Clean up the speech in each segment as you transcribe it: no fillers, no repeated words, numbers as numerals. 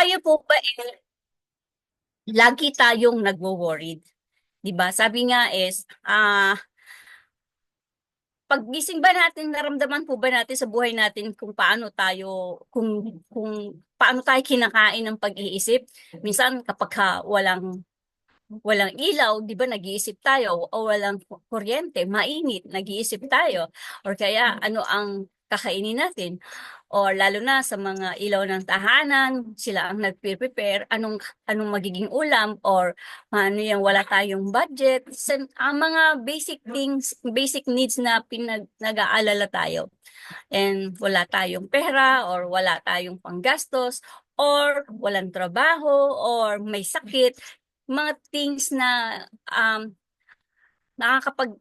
Tayo po ba lagi tayong nagwo-worried, 'di ba? Sabi nga is, paggising ba natin, naramdaman po ba natin sa buhay natin kung paano tayo, kung paano tayo kinakain ng pag-iisip? Minsan kapag walang ilaw, 'di ba, nag-iisip tayo, o walang kuryente, mainit, nag-iisip tayo, or kaya ano ang kakainin natin, or lalo na sa mga ilaw ng tahanan, sila ang nagpe-prepare anong magiging ulam, or ano yung wala tayong budget. Ang mga basic things, basic needs na nag-aalala tayo, and wala tayong pera, or wala tayong panggastos, or walang trabaho, or may sakit, mga things na nakakapag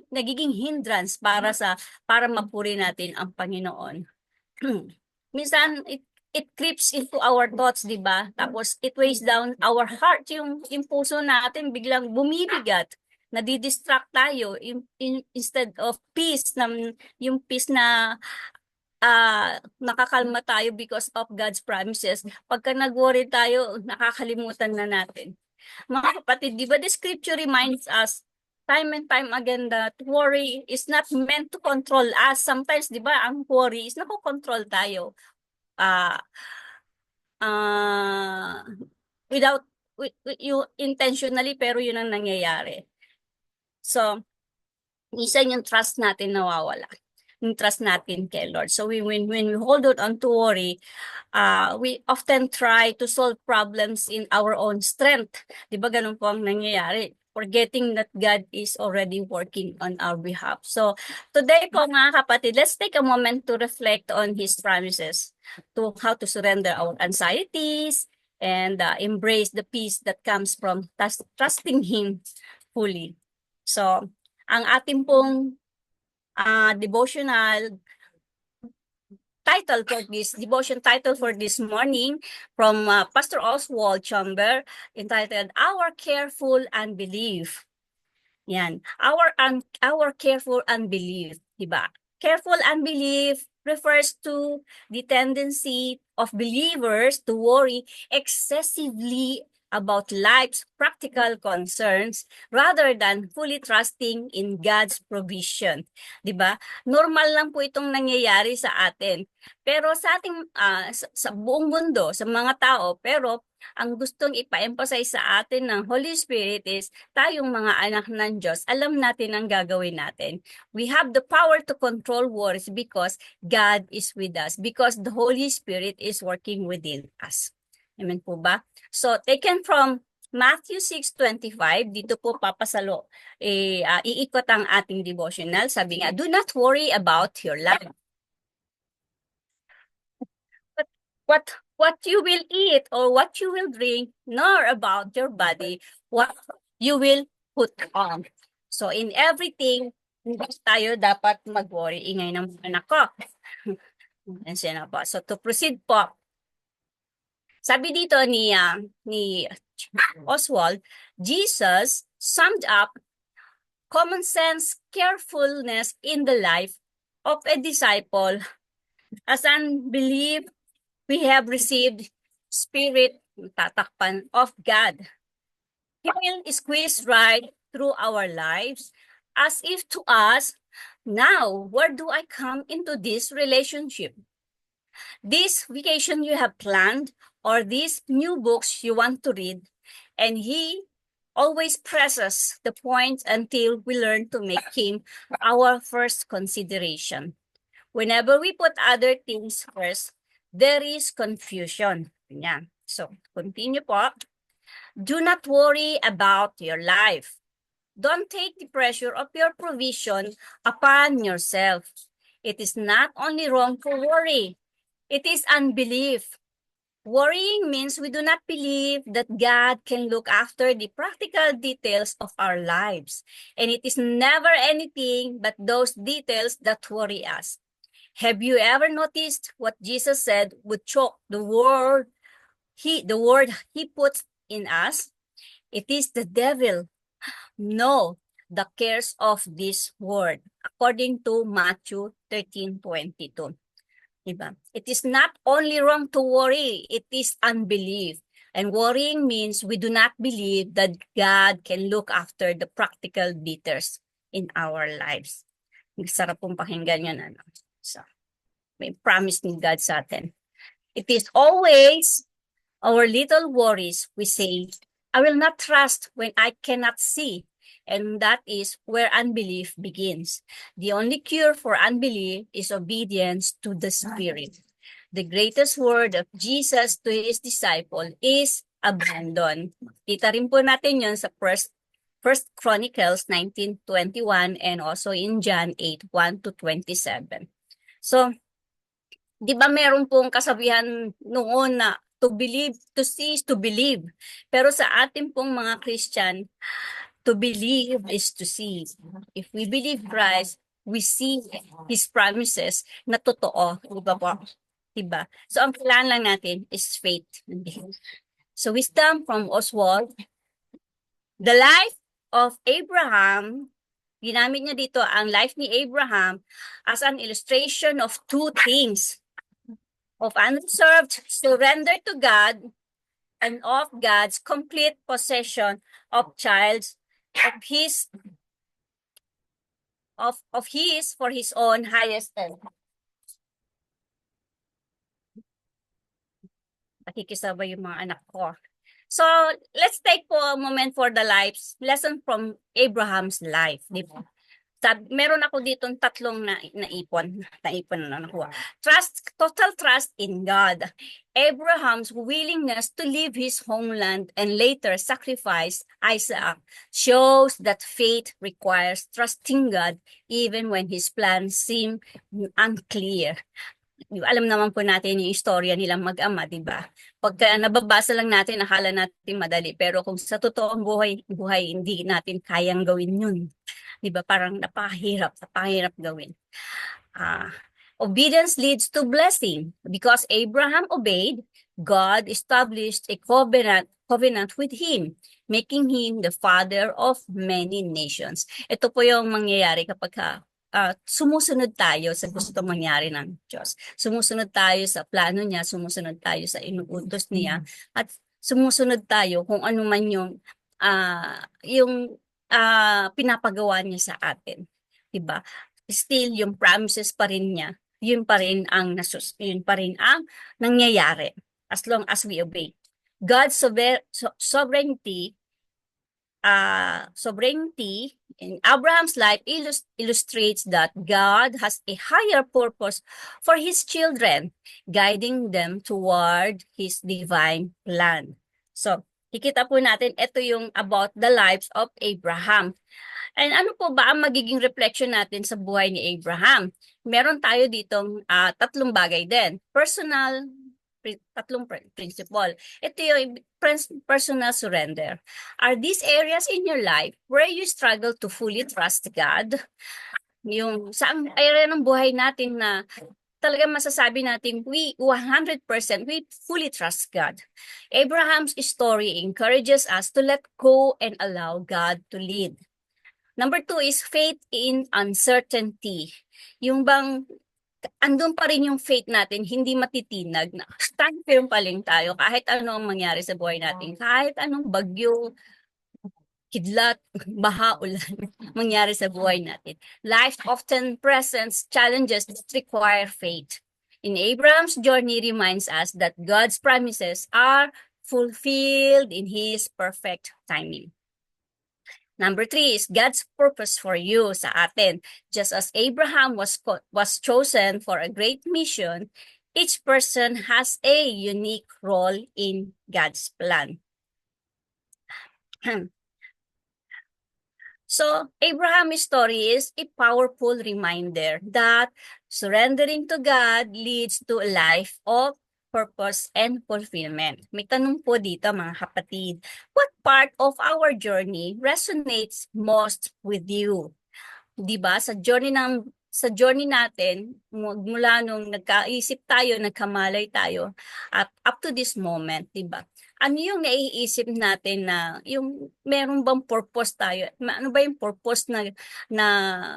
nagiging hindrance para mapuri natin ang Panginoon. Minsan it creeps into our thoughts, 'di ba? Tapos it weighs down our heart, yung puso natin biglang bumibigat, nadidistract tayo instead of peace, yung peace na nakakalma tayo because of God's promises. Pagka nag-worry tayo, nakakalimutan na natin. Mga kapatid, di ba the scripture reminds us time and time again that worry is not meant to control us. Sometimes, di ba, ang worry is nakokontrol tayo. Ah, ah, without you intentionally, pero yun ang nangyayari. So, isa yung trust natin nawawala. Yung trust natin kay Lord. So when we hold on to worry, we often try to solve problems in our own strength. Di ba ganun po ang nangyayari? Forgetting that God is already working on our behalf. So today po mga kapatid, let's take a moment to reflect on His promises, to how to surrender our anxieties and embrace the peace that comes from trusting Him fully. So ang ating pong devotion title for this morning from Pastor Oswald Chamber, entitled Our Careful Unbelief. Yan, our careful unbelief, 'di ba? Careful unbelief refers to the tendency of believers to worry excessively about life's practical concerns rather than fully trusting in God's provision. 'Di ba? Normal lang po itong nangyayari sa atin. Pero sa ating sa buong mundo, sa mga tao, pero ang gustong ipa-emphasize sa atin ng Holy Spirit is tayong mga anak ng Diyos, alam natin ang gagawin natin. We have the power to control worries because God is with us, because the Holy Spirit is working within us. Amen po ba? So, taken from Matthew 6:25, dito po papasalo, iikot ang ating devotional. Sabi nga, do not worry about your life. What you will eat or what you will drink, nor about your body, what you will put on. So in everything, hindi tayo dapat mag-worry. Ingay ng anak ko. Yan po. So to proceed po, sabi dito ni Oswald, Jesus summed up common sense carefulness in the life of a disciple as unbelief. We have received Spirit, tatakpan, of God. He will squeeze right through our lives as if to us, now, where do I come into this relationship? This vacation you have planned, or these new books you want to read, and He always presses the point until we learn to make Him our first consideration. Whenever we put other things first, there is confusion. Yan. So, continue po. Do not worry about your life. Don't take the pressure of your provision upon yourself. It is not only wrong to worry, it is unbelief. Worrying means we do not believe that God can look after the practical details of our lives. And it is never anything but those details that worry us. Have you ever noticed what Jesus said would choke the word he puts in us? It is the devil. No, the cares of this world, according to Matthew 13:22. Diba? It is not only wrong to worry, it is unbelief. And worrying means we do not believe that God can look after the practical details in our lives. Sarap pong pakinggan yun. Ano? So, may promise ni God sa atin. It is always our little worries. We say, I will not trust when I cannot see. And that is where unbelief begins. The only cure for unbelief is obedience to the Spirit. The greatest word of Jesus to His disciple is abandon. Kita rin po natin yun sa First Chronicles 19:21 and also in John 8:1-27. So, di ba meron pong kasabihan noon na to believe, to see is to believe. Pero sa ating pong mga Christian, to believe is to see. If we believe Christ, we see His promises na totoo. Diba po? Diba? So, ang kailangan lang natin is faith. So, wisdom from Oswald. The life of Abraham, ginamit niya dito ang life ni Abraham as an illustration of two things. Of unreserved surrender to God and of God's complete possession of his for his own highest end. Nakikisabay yung mga anak ko. So, let's take po a moment for the lesson from Abraham's life. Di ba? Meron ako ditong tatlong naipon na nakuha. Total trust in God. Abraham's willingness to leave his homeland and later sacrifice Isaac shows that faith requires trusting God even when his plans seem unclear. Alam naman po natin yung istorya nilang mag-ama, di ba? Pagka nababasa lang natin, akala natin madali. Pero kung sa totoong buhay, hindi natin kayang gawin yun. Di ba? Parang napakahirap gawin. Obedience leads to blessing. Because Abraham obeyed, God established a covenant with him, making him the father of many nations. Ito po yung mangyayari kapag sumusunod tayo sa gusto mangyari ng Diyos. Sumusunod tayo sa plano niya, sumusunod tayo sa inuutos niya, at sumusunod tayo kung ano man yung pinapagawa niya sa atin. Diba? Still, yung promises pa rin niya, yun pa rin ang nangyayari as long as we obey. God's sovereignty in Abraham's life illustrates that God has a higher purpose for his children, guiding them toward his divine plan. So, kikita po natin, ito yung about the lives of Abraham. And ano po ba ang magiging reflection natin sa buhay ni Abraham? Meron tayo ditong tatlong bagay din. Tatlong principle. Ito yung personal surrender. Are these areas in your life where you struggle to fully trust God? Yung saang area ng buhay natin na talagang masasabi natin we 100% we fully trust God. Abraham's story encourages us to let go and allow God to lead. Number 2 is faith in uncertainty. Yung bang andun pa rin yung faith natin, hindi matitinag na stand firm pa rin tayo kahit ano ang mangyari sa buhay natin, kahit anong bagyo, kidlat, baha, ulan mangyari sa buhay natin. Life often presents challenges that require faith. In Abraham's journey reminds us that God's promises are fulfilled in His perfect timing. Number 3 is God's purpose for you sa atin. Just as Abraham was chosen for a great mission, each person has a unique role in God's plan. So, Abraham's story is a powerful reminder that surrendering to God leads to a life of purpose and fulfillment. May tanong po dito mga kapatid, what part of our journey resonates most with you? 'Di ba? Sa journey natin, mula nung nagkaisip tayo, nagkamalay tayo, at up to this moment, 'di ba? Ano yung naiisip natin na yung meron bang purpose tayo? Ano ba yung purpose na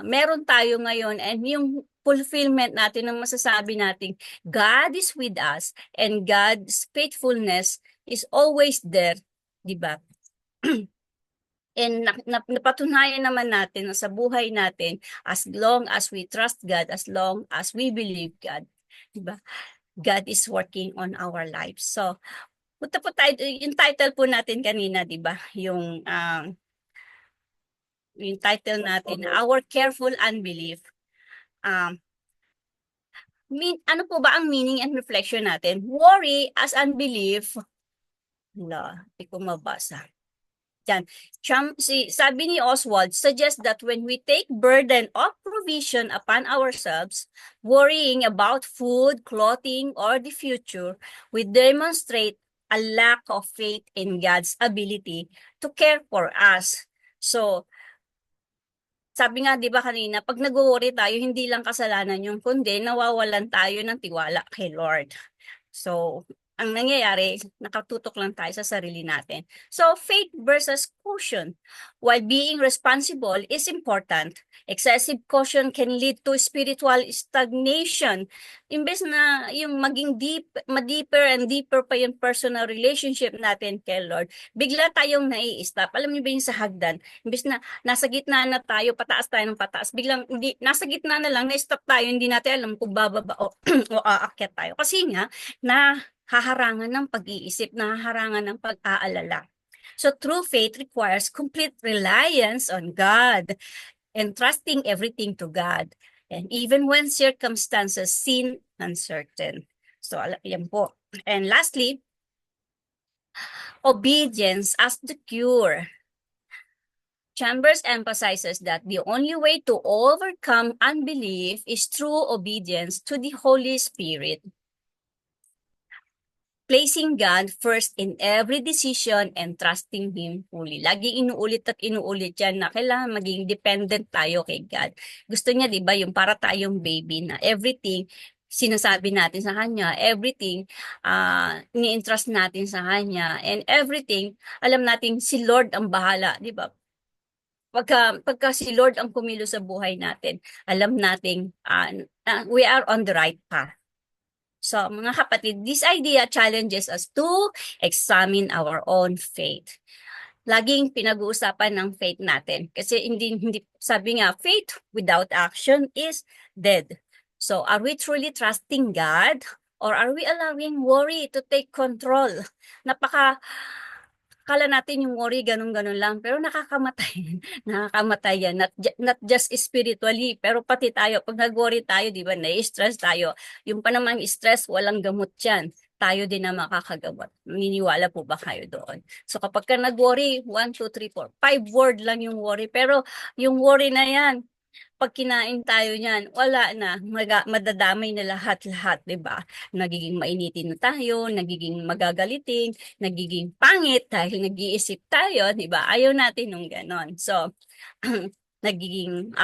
meron tayo ngayon, and yung fulfillment natin ng masasabi natin, God is with us and God's faithfulness is always there, di ba? And napatunayan naman natin na sa buhay natin, as long as we trust God, as long as we believe God, di ba? God is working on our lives. So, punta po tayo, yung title po natin kanina, di ba? Yung title natin, Our Careful Unbelief. Ano po ba ang meaning and reflection natin? Worry as unbelief. Wala, hindi ko mabasa. Yan. Sabi ni Oswald, suggests that when we take burden of provision upon ourselves, worrying about food, clothing, or the future, we demonstrate a lack of faith in God's ability to care for us. So, sabi nga 'di ba kanina, pag nag-worry tayo, hindi lang kasalanan yung kundi nawawalan tayo ng tiwala kay Lord. So, ang nangyayari, nakatutok lang tayo sa sarili natin. So, faith versus caution. While being responsible is important, excessive caution can lead to spiritual stagnation. Imbes na yung maging deeper and deeper pa yung personal relationship natin kay Lord, bigla tayong nai-stop. Alam niyo ba yung sa hagdan? Imbes na nasa gitna na tayo, pataas tayo ng pataas, biglang nasa gitna na lang, na-stop tayo, hindi natin alam kung bababa o, o aakyat tayo. Kasi nga, na haharangan ng pag-iisip, nahaharangan ng pag-aalala. So true faith requires complete reliance on God and trusting everything to God. And even when circumstances seem uncertain. So yan po. And lastly, obedience as the cure. Chambers emphasizes that the only way to overcome unbelief is through obedience to the Holy Spirit. Placing God first in every decision and trusting Him fully. Lagi inuulit at inuulit yan na kailangan maging dependent tayo kay God. Gusto niya, di ba, yung para tayong baby na everything sinasabi natin sa Kanya, everything ni-entrust natin sa Kanya, and everything, alam natin si Lord ang bahala, di ba? Pagka si Lord ang kumilo sa buhay natin, alam nating we are on the right path. So, mga kapatid, this idea challenges us to examine our own faith. Laging pinag-uusapan ng faith natin. Kasi hindi sabi nga, faith without action is dead. So, are we truly trusting God? Or are we allowing worry to take control? Kala natin yung worry, ganun-ganun lang. Pero nakakamatay. Nakakamatay yan. Not just spiritually, pero pati tayo. Pag nag-worry tayo, di ba, na-stress tayo. Yung pa namang stress, walang gamot yan. Tayo din na makakagamot. Naniniwala po ba kayo doon? So kapag ka nag-worry, 1, 2, 3, 4, 5 word lang yung worry. Pero yung worry na yan, pag kinain tayo niyan, wala na, madadamay na lahat-lahat, 'di ba? Nagiging mainitin na tayo, nagiging magagalitin, nagiging pangit dahil nag-iisip tayo, 'di ba? Ayaw natin nung ganon. So, nagiging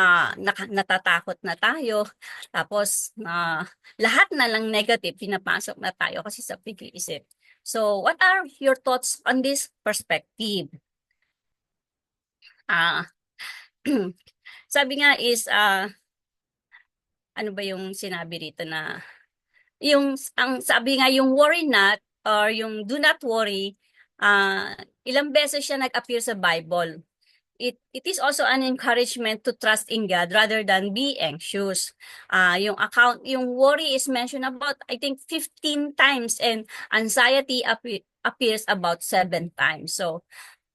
natatakot na tayo. Tapos lahat na lang negative pinapasok na tayo kasi sa pag-iisip. So, what are your thoughts on this perspective? Sabi nga is ano ba yung sinabi rito na ang sabi nga yung worry not or yung do not worry, ilang beses siya nag-appear sa Bible. It is also an encouragement to trust in God rather than be anxious. Yung worry is mentioned about I think 15 times and anxiety appears about 7 times. So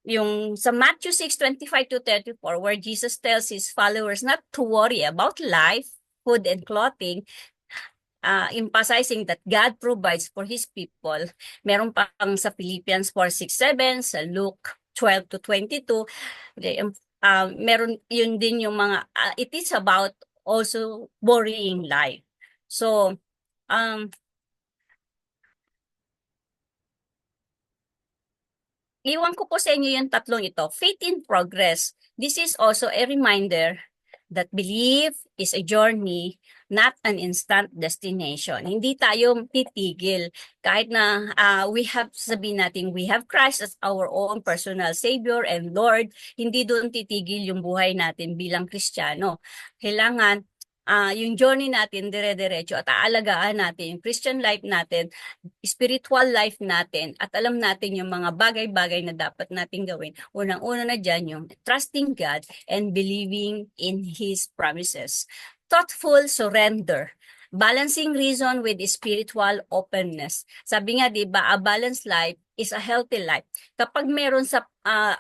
yung sa Matthew 6:25-34 where Jesus tells his followers not to worry about life, food and clothing, emphasizing that God provides for His people. Meron pang sa Philippians 4:6-7, sa Luke 12-22, meron yun din yung mga, it is about also worrying life. So, iwan ko po sa inyo yung tatlong ito. Faith in progress. This is also a reminder that belief is a journey, not an instant destination. Hindi tayo titigil. Kahit na sabihin natin, we have Christ as our own personal Savior and Lord, hindi doon titigil yung buhay natin bilang Kristiyano. Kailangan yung journey natin dire-diretso at aalagaan natin yung Christian life natin, spiritual life natin, at alam natin yung mga bagay-bagay na dapat natin gawin. Unang-una na dyan yung trusting God and believing in His promises. Thoughtful surrender. Balancing reason with spiritual openness. Sabi nga, di ba, a balanced life is a healthy life. Kapag meron sa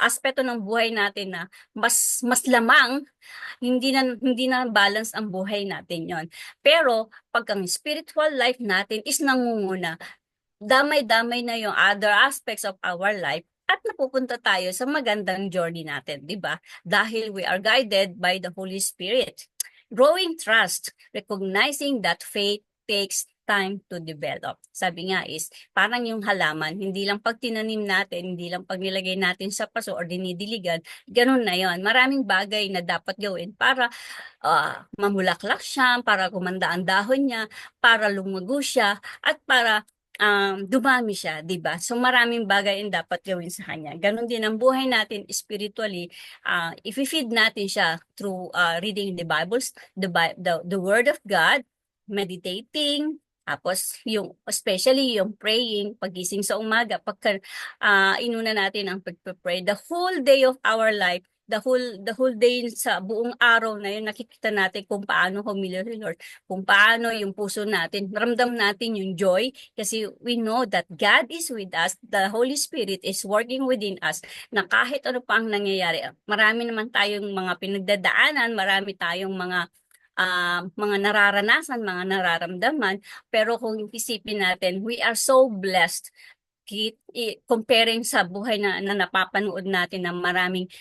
aspeto ng buhay natin na mas lamang, hindi na balance ang buhay natin yon. Pero pag ang spiritual life natin is nangunguna, damay-damay na yung other aspects of our life at napupunta tayo sa magandang journey natin, di ba? Dahil we are guided by the Holy Spirit. Growing trust, recognizing that faith takes time to develop. Sabi nga is, parang yung halaman, hindi lang pag tinanim natin, hindi lang pag nilagay natin sa paso or dinidiligan, ganun na yon. Maraming bagay na dapat gawin para mamulaklak siya, para gumanda ang dahon niya, para lumago siya, at para dumami siya, 'di ba? So maraming bagay ang dapat gawin sa kanya. Ganon din ang buhay natin spiritually. If-feed natin siya through reading the Bibles, the Word of God, meditating, tapos yung especially yung praying pagising sa umaga, pagka inuna natin ang pagpe-pray the whole day of our life, the whole day sa buong araw na yun, nakikita natin kung paano humilir si Lord, kung paano yung puso natin, ramdam natin yung joy, kasi we know that God is with us, the Holy Spirit is working within us, na kahit ano pa ang nangyayari, marami naman tayong mga pinagdadaanan, marami tayong mga nararanasan, mga nararamdaman, pero kung isipin natin, we are so blessed, comparing sa buhay na napapanood natin na maraming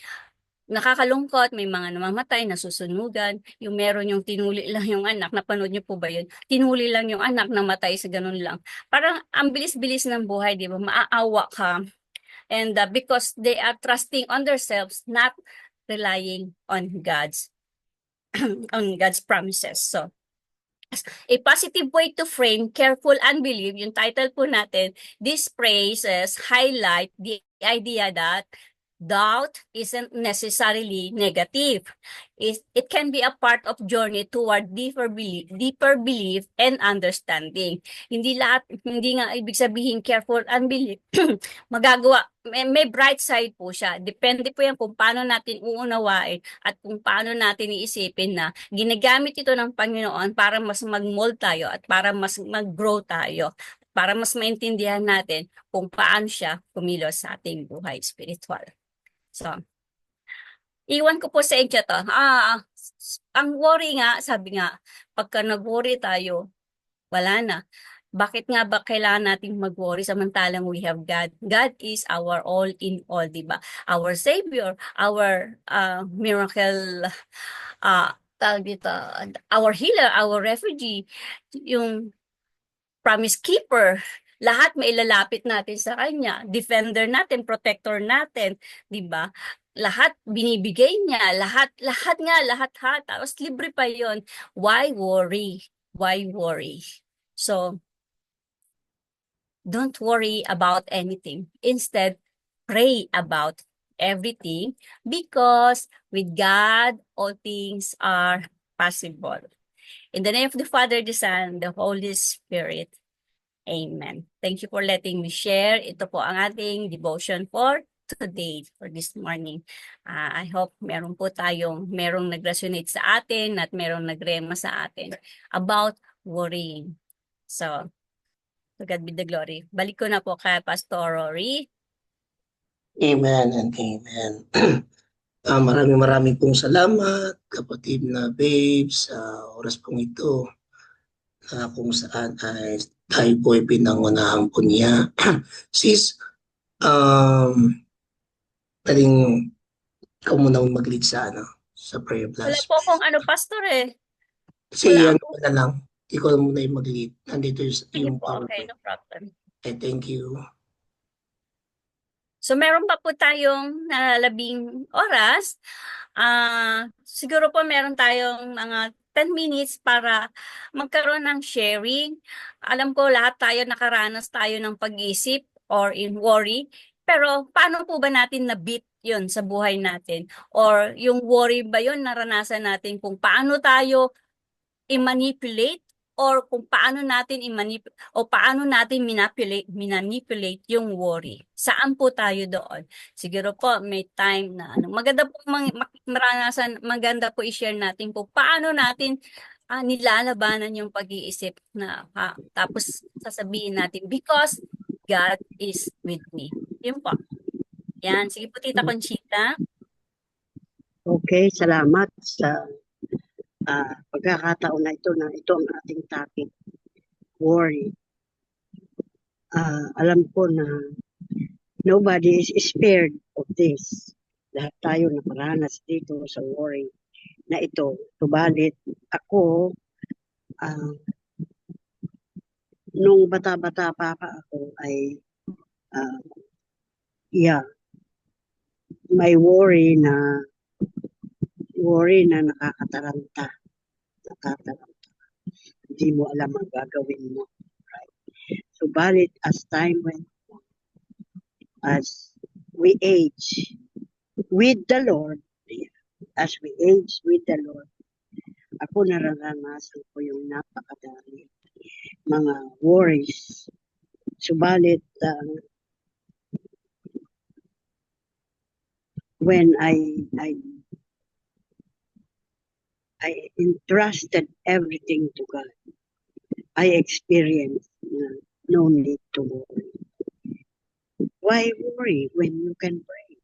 nakakalungkot, may mga namamatay, nasusunugan, yung meron yung tinuli lang yung anak, napanood niyo po ba yun? Tinuli lang yung anak, namatay sa ganun lang. Parang ang bilis-bilis ng buhay, di ba? Maaawa ka. And because they are trusting on themselves, not relying on God's promises. So, a positive way to frame careful unbelief, yung title po natin, these phrases highlight the idea that doubt isn't necessarily negative. It can be a part of journey toward deeper belief and understanding. Hindi nga ibig sabihin careful unbelief, magagawa, may bright side po siya. Depende po yan kung paano natin uunawain at kung paano natin iisipin na ginagamit ito ng Panginoon para mas mag-mold tayo at para mas mag-grow tayo, para mas maintindihan natin kung paano siya kumilos sa ating buhay spiritual. So, iwan ko po sa inyo to. Ang worry nga, sabi nga, pagka nag-worry tayo, wala na. Bakit nga ba kailangan nating mag-worry samantalang we have God? God is our all in all, di ba? Our Savior, our miracle, tawag dito, our healer, our refugee, yung promise keeper, lahat mailalapit natin sa kanya, defender natin, protector natin, 'di ba? Lahat binibigay niya, lahat ha, tapos libre pa 'yon. Why worry? Why worry? So, don't worry about anything. Instead, pray about everything, because with God, all things are possible. In the name of the Father, the Son, the Holy Spirit. Amen. Thank you for letting me share. Ito po ang ating devotion for today, for this morning. I hope merong nag-resonate sa atin at merong nagrema sa atin about worrying. So, to God be the glory. Balik ko na po kay Pastor Rory. Amen and amen. Maraming pong salamat, kapatid na babes, sa oras pong ito, kung saan ay tayo po ay pinangunahan po niya. Sis, taling ikaw muna mag-lead sa prayer Wala blast. po akong Pastor eh. Kasi Wala ano na lang, ikaw muna yung mag-lead. Nandito yung okay, PowerPoint. no problem. Okay, thank you. So meron pa po tayong 12 oras. Siguro po meron tayong mga 10 minutes para magkaroon ng sharing. Alam ko lahat tayo nakaranas tayo ng pag-isip or in worry. Pero paano po ba natin na-beat yun sa buhay natin? Or yung worry ba yun naranasan natin kung paano tayo i-manipulate or kung paano natin manipulate yung worry. Saan po tayo doon? Siguro po may time na maganda po maganda po i-share natin po paano natin nilalabanan yung pag-iisip na tapos sasabihin natin because God is with me. Yun po. Yan. Sige po, Tita Conchita. Okay, salamat sa pagkakataon na ito ang ating topic, worry. Alam ko na nobody is spared of this. Lahat tayo nakaranas dito sa worry na ito. Subalit ako, nung bata-bata pa ako ay may worry na nakakataranta. Hindi mo alam ang gagawin mo. Right? Subalit as time went on, as we age with the Lord, ako nararanasan ko yung napakadami mga worries. Subalit when I entrusted everything to God, I experienced no need to worry. Why worry when you can pray?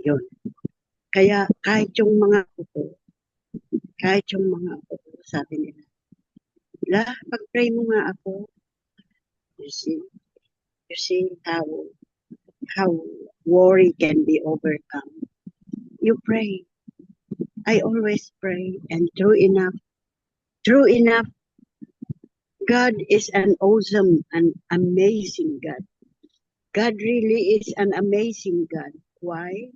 Yun. Kaya kahit yung mga apo ko, sabi nila, pag-pray mo nga ako. You see how worry can be overcome. You pray. I always pray, and true enough, God is an awesome and amazing God. God really is an amazing God. Why?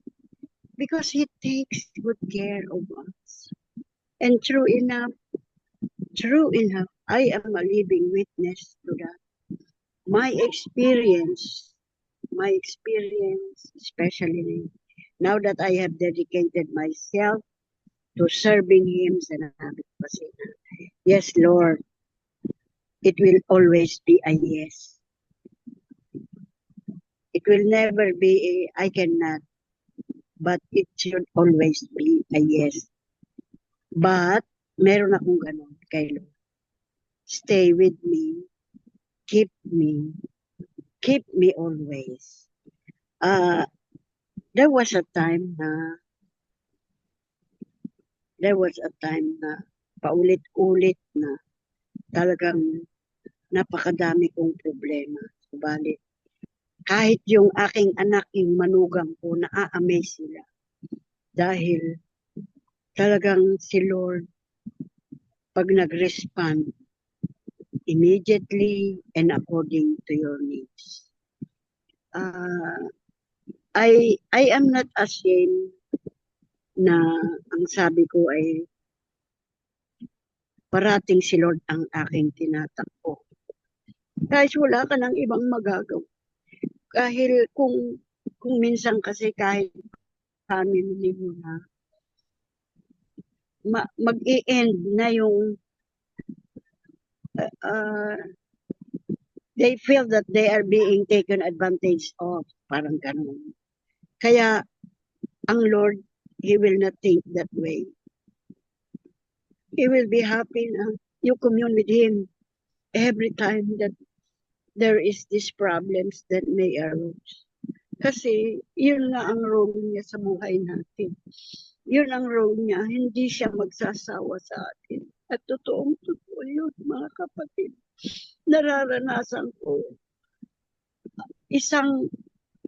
Because He takes good care of us. And true enough, I am a living witness to that. My experience, especially now that I have dedicated myself to serving Him, yes, Lord, it will always be a yes. It will never be I cannot, but it should always be a yes. But meron akong ganun kay Lord. Stay with me, keep me always. There was a time na paulit-ulit na talagang napakadami kong problema. Subalit, kahit yung aking anak, yung manugang ko, naa-amaze sila. Dahil talagang si Lord, pag nag-respond, immediately and according to your needs. I am not ashamed na ang sabi ko ay parating si Lord ang aking tinatakbo. Kahit wala ka ng ibang magagawa. Dahil kung minsan kasi kahit family mo na mag-i-end na yung they feel that they are being taken advantage of. Parang ganun. Kaya ang Lord, He will not think that way. He will be happy na you commune with Him every time that there is these problems that may arise. Kasi yun nga ang role niya sa buhay natin. Yun ang role niya, hindi siya magsasawa sa atin. At totoo yun, mga kapatid. Nararanasan ko.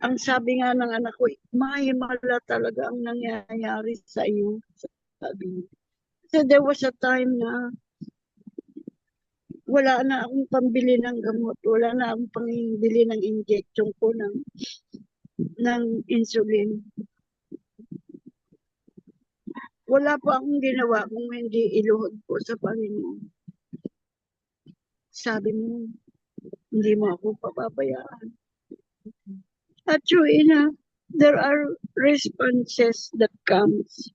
Ang sabi nga ng anak ko, mahimala talaga ang nangyayari sa iyo. Sabi niya. So there was a time na wala na akong pambili ng gamot, wala na akong pambili ng injection ko ng insulin. Wala pa akong ginawa kung hindi iluhod ko sa Panginoon. Sabi mo, hindi mo ako papabayaan. At true enough, there are responses that comes.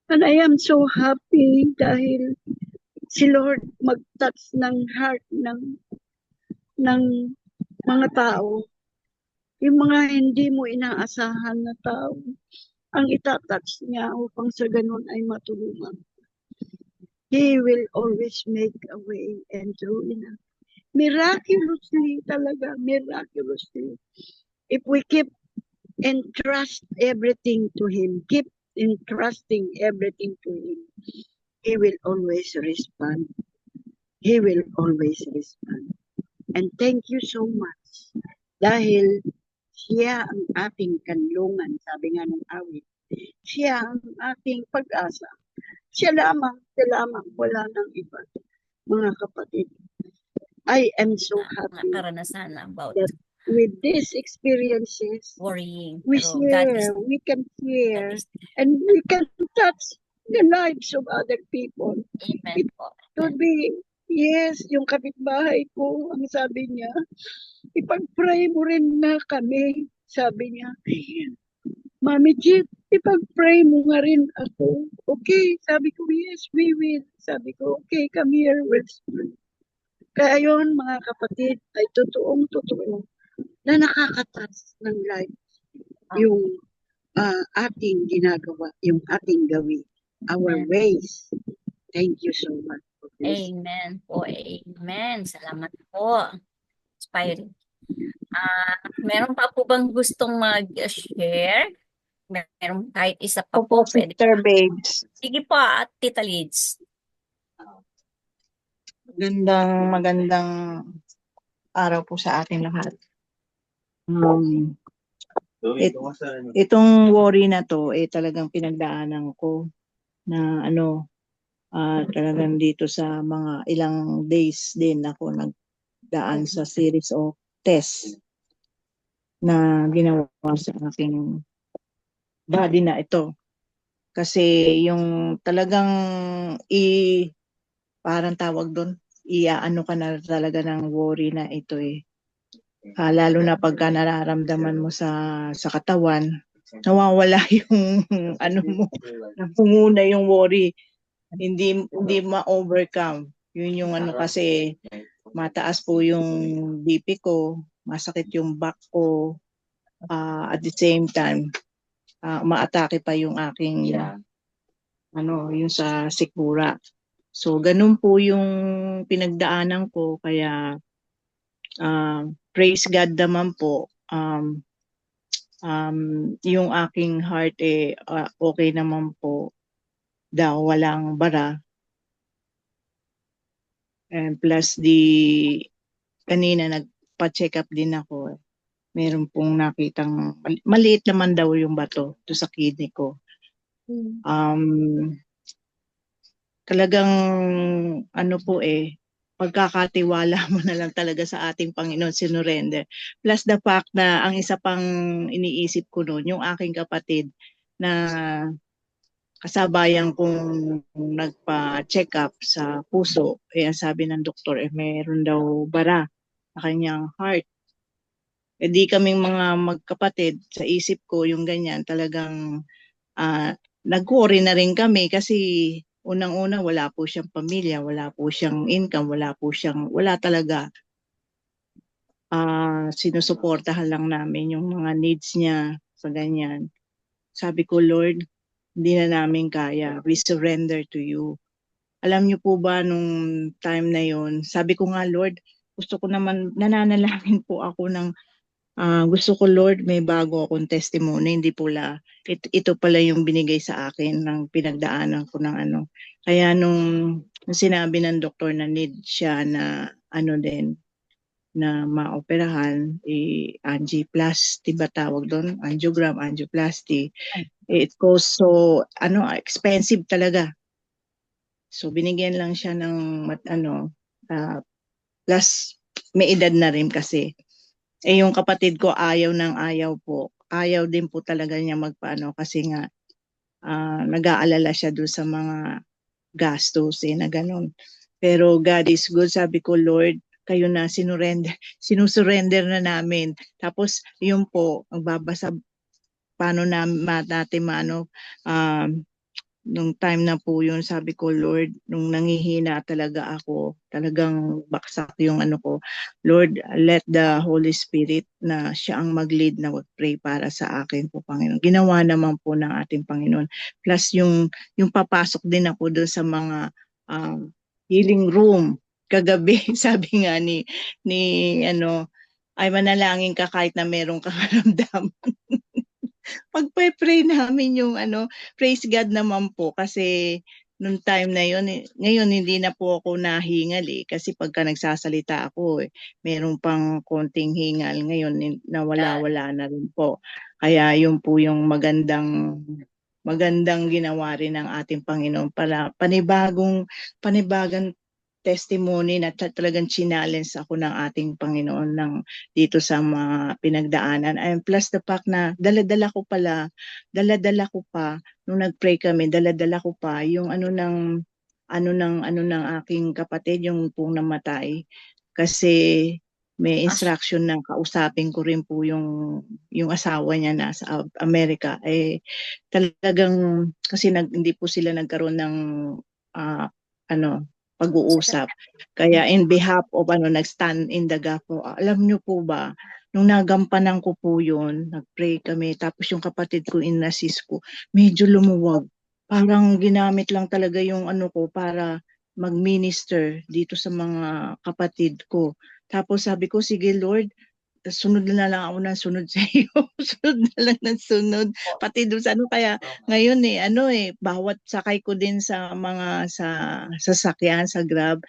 And I am so happy dahil si Lord mag-touch ng heart ng mga tao, yung mga hindi mo inaasahan na tao, ang itatouch niya upang sa ganun ay matulungan. He will always make a way and do enough. Miraculously talaga, miraculously. If we keep entrust everything to Him, keep entrusting everything to Him, He will always respond. He will always respond. And thank you so much. Dahil siya ang ating kanlungan, sabi nga ng awit. Siya ang ating pag-asa. Siya lamang, wala nang iba. Mga kapatid, I am so happy Karanasan about that with these experiences, worrying. we Pero God is, share, we can God share, is, and we can touch the lives of other people. amen po. To be, yes, yung kapitbahay ko, ang sabi niya, ipag-pray mo rin na kami. Sabi niya, Mami Jeep, ipag-pray mo nga rin ako. Okay, sabi ko, yes, we will. Sabi ko, okay, come here, let's pray. Kaya yun, mga kapatid, ay totoong-totoo na nakakatas ng life yung ating ginagawa, yung ating gawin, our Amen. ways. Thank you so much for this. Amen po. Amen. Salamat po. Inspiring. Meron pa po bang gustong mag-share? Meron kahit isa pa po. Opo, Pwede. Sister Babes. Sige po, Tita Lids. Magandang araw po sa ating lahat. Itong worry na to, talagang pinagdaanan ko na talagang dito sa mga ilang days din ako nagdaan sa series of tests na ginawa sa aking body na ito. Kasi yung talagang parang tawag doon, iaano ka na talaga ng worry na ito lalo na pagka nararamdaman mo sa katawan, nawawala yung mo, napunguna yung worry. Hindi ma-overcome. Yun yung kasi mataas po yung BP ko, masakit yung back ko, at the same time, maatake pa yung aking yung sa sikmura. So, ganun po yung pinagdaanan ko. Kaya, praise God naman po. Yung aking heart okay naman po. Daw walang bara. And plus kanina nagpa-check up din ako. Meron pong nakitang, maliit naman daw yung bato to sa kidney ko. Talagang pagkakatiwala mo na lang talaga sa ating Panginoon, sinurrender. Plus the fact na ang isa pang iniisip ko noon, yung aking kapatid na kasabayan kong nagpa-check up sa puso, ang sabi ng doktor, meron daw bara sa kanyang heart. Di kaming mga magkapatid, sa isip ko yung ganyan, talagang nag-worry na rin kami kasi unang-una wala po siyang pamilya, wala po siyang income, wala talaga. Sinusuportahan lang namin yung mga needs niya sa ganyan. Sabi ko, Lord, hindi na namin kaya. We surrender to you. Alam niyo po ba nung time na yon, sabi ko nga, Lord, gusto ko naman, nananalangin po ako ng gusto ko, Lord, may bago akong testimony, hindi pala, ito pala yung binigay sa akin ng pinagdaanan ko ng Kaya nung sinabi ng doktor na need siya na din, na maoperahan, angioplasty ba tawag doon? Angiogram, angioplasty. It costs so, expensive talaga. So, binigyan lang siya ng, plus, may edad na rin kasi. Yung kapatid ko ayaw po. Ayaw din po talaga niya magpaano kasi nga nag-aalala siya doon sa mga gastos na ganun. Pero God is good. Sabi ko, Lord, kayo na sinusurrender na namin. Tapos yun po, magbabasa paano natin nung time na po yun, sabi ko, Lord, nung nangihina talaga ako, talagang baksak yung ano ko, Lord, let the Holy Spirit na siya ang mag-lead na mag-pray para sa akin po, Panginoon. Ginawa naman po ng ating Panginoon. Plus yung papasok din ako doon sa mga healing room kagabi, sabi nga ni ano, ay manalangin ka kahit na merong kakaramdam. Pagpe-pray namin yung ano, praise God naman po kasi nung time na yun, ngayon hindi na po ako nahingal kasi pagka nagsasalita ako meron pang konting hingal ngayon nawala-wala na rin po. Kaya yun po yung magandang ginawa rin ng ating Panginoon para panibagang testimony na talagang challenge ako ng ating Panginoon ng dito sa mga pinagdaanan. And plus the fact na dala-dala ko pa nung nag-pray kami, dala-dala ko pa yung ano ng aking kapatid yung pong namatay kasi may instruction na kausapin ko rin po yung asawa niya na sa Amerika talagang kasi hindi po sila nagkaroon ng ano pag-uusap. Kaya in behalf of nag-stand in the gap po. Alam niyo po ba, nung nagampanan ko po yun, nag-pray kami, tapos yung kapatid ko in-assist ko, medyo lumuwag. Parang ginamit lang talaga yung ano ko para mag-minister dito sa mga kapatid ko. Tapos sabi ko, sige Lord, sunod na lang ako ng sunod sa iyo. Sunod na lang ng sunod. Pati doon sa ano kaya ngayon bawat sakay ko din sa mga sa sasakyan, sa Grab,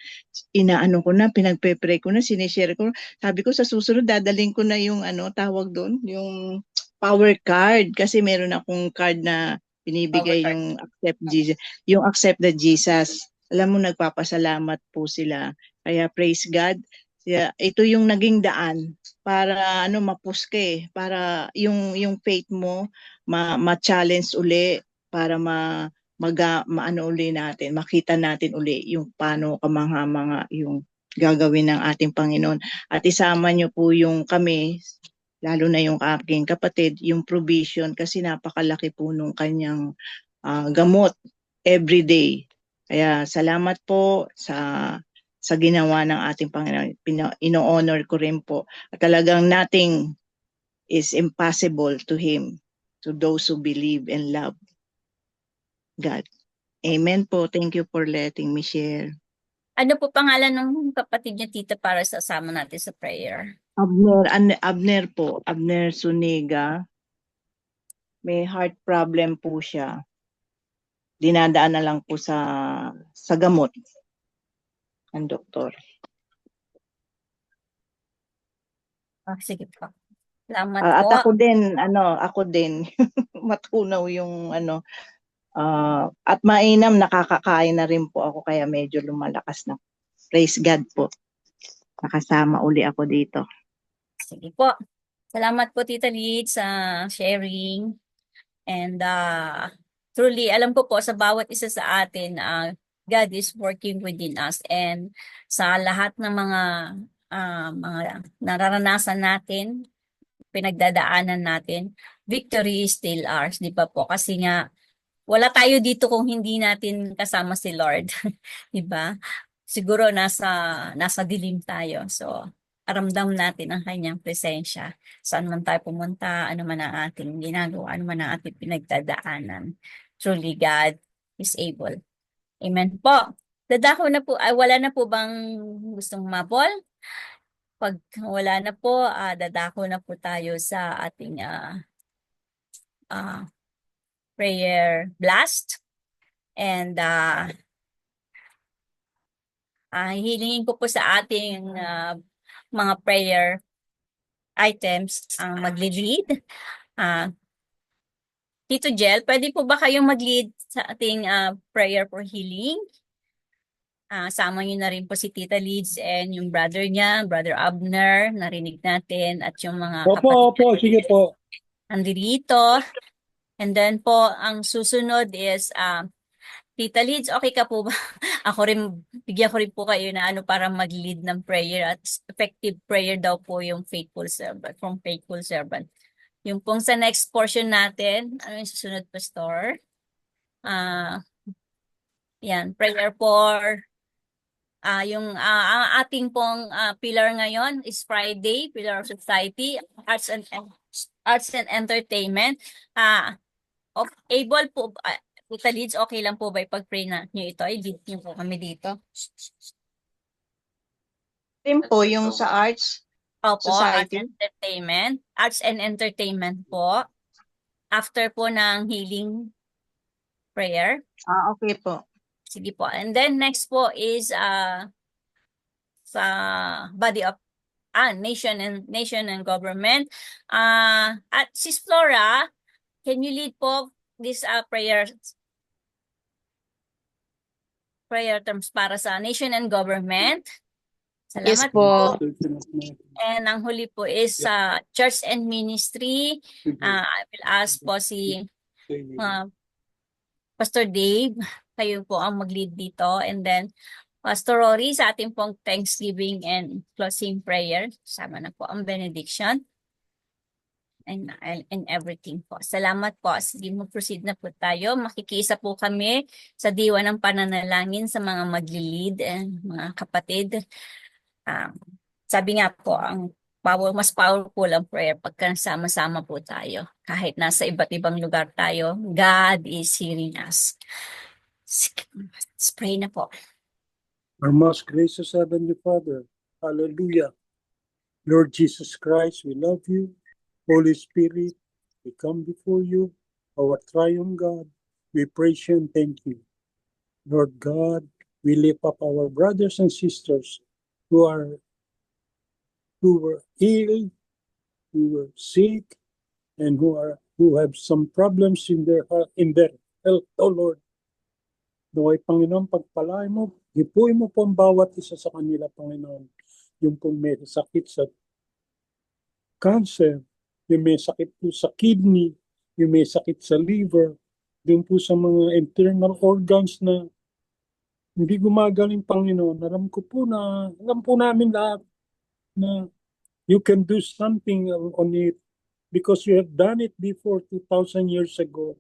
inaano ko na, pinagpe-pray ko na, sinishare ko. Sabi ko sa susunod dadaling ko na yung tawag doon, yung power card kasi meron akong card na binibigay yung accept Jesus, yung accept the Jesus. Alam mo nagpapasalamat po sila. Kaya praise God. Ito yung naging daan para mapuske para yung faith mo ma-challenge uli para maano uli natin makita natin uli yung paano kamangha-mangha yung gagawin ng ating Panginoon at isama niyo po yung kami lalo na yung aking kapatid yung provision kasi napakalaki po nung kanyang gamot every day. Kaya salamat po sa ginawa ng ating Panginoon. Ino-honor ko rin po. At talagang nothing is impossible to Him, to those who believe and love God. Amen po. Thank you for letting me share. Ano po pangalan ng kapatid niya, tita, para sa sama natin sa prayer? Abner po. Abner Suniga. May heart problem po siya. Dinadaan na lang po sa gamot ng doktor. Sige po. Salamat At po. ako din matunaw yung at mainam nakakakain na rin po ako kaya medyo lumalakas na. Praise God po. Nakasama uli ako dito. Sige po. Salamat po, Tita Lid, sa sharing. And truly, alam ko po sa bawat isa sa atin, God is working within us. And sa lahat ng mga nararanasan natin, pinagdadaanan natin, victory is still ours, di ba po? Kasi nga, wala tayo dito kung hindi natin kasama si Lord, di ba? Siguro nasa dilim tayo. So, aramdam natin ang kanyang presensya. Saan man tayo pumunta, ano man ang ating ginagawa, ano man ang ating pinagdadaanan. Truly, God is able. Amen po. Wala na po bang gustong mabol? Pag wala na po, dadako na po tayo sa ating prayer blast. And hilingin ko po sa ating mga prayer items ang magli-lead. Tito Jel, pwede po ba kayong mag-lead sa ating prayer for healing? Sama niyo na rin po si Tita Lids and yung brother niya, Brother Abner, narinig natin, at yung mga Opo, sige po. Andito. And then po, ang susunod is, Tita Lids, okay ka po ba? Bigyan ko rin po kayo na para mag-lead ng prayer at effective prayer daw po yung faithful servant, from faithful servant. Yung pong sa next portion natin, ano yung susunod, Pastor? Ah, yan, prayer for ang ating pong pillar ngayon is Friday, Pillar of Society, Arts and Entertainment. Able po, Tita Lids, okay lang po ba ipag-pray na nyo ito? I-lead nyo po kami dito. Same po yung sa arts Opo, society. Arts and Entertainment po. After po ng healing prayer. Okay po. Sige po. And then next po is sa body of nation and government. At Sis Flora, can you lead po this prayer terms para sa nation and government? Yes Salamat po. And ang huli po is sa church and ministry. I will ask po si Pastor Dave, kayo po ang mag-lead dito. And then Pastor Rory sa ating pong Thanksgiving and closing prayer. Sama na po ang benediction and everything po. Salamat po. Sige, mag-proceed na po tayo. Makikisa po kami sa diwa ng pananalangin sa mga magli-lead and mga kapatid. Sabi nga po, mas powerful ang prayer pagka sama-sama po tayo. Kahit nasa iba't ibang lugar tayo, God is hearing us. Let's pray na po. Our most gracious Heavenly Father, hallelujah. Lord Jesus Christ, we love you. Holy Spirit, we come before you, our triune God. We praise you and thank you. Lord God, we lift up our brothers and sisters who were ill, who were sick, and who have some problems in their health, oh Lord. Naway Panginoon, pagpalain mo, hipuin mo po ang bawat isa sa kanila, Panginoon. Yung pong may sakit sa cancer, yung may sakit po sa kidney, yung may sakit sa liver, yung po sa mga internal organs na hindi gumagaling, Panginoon. Alam po namin lahat na you can do something on it because you have done it before 2,000 years ago.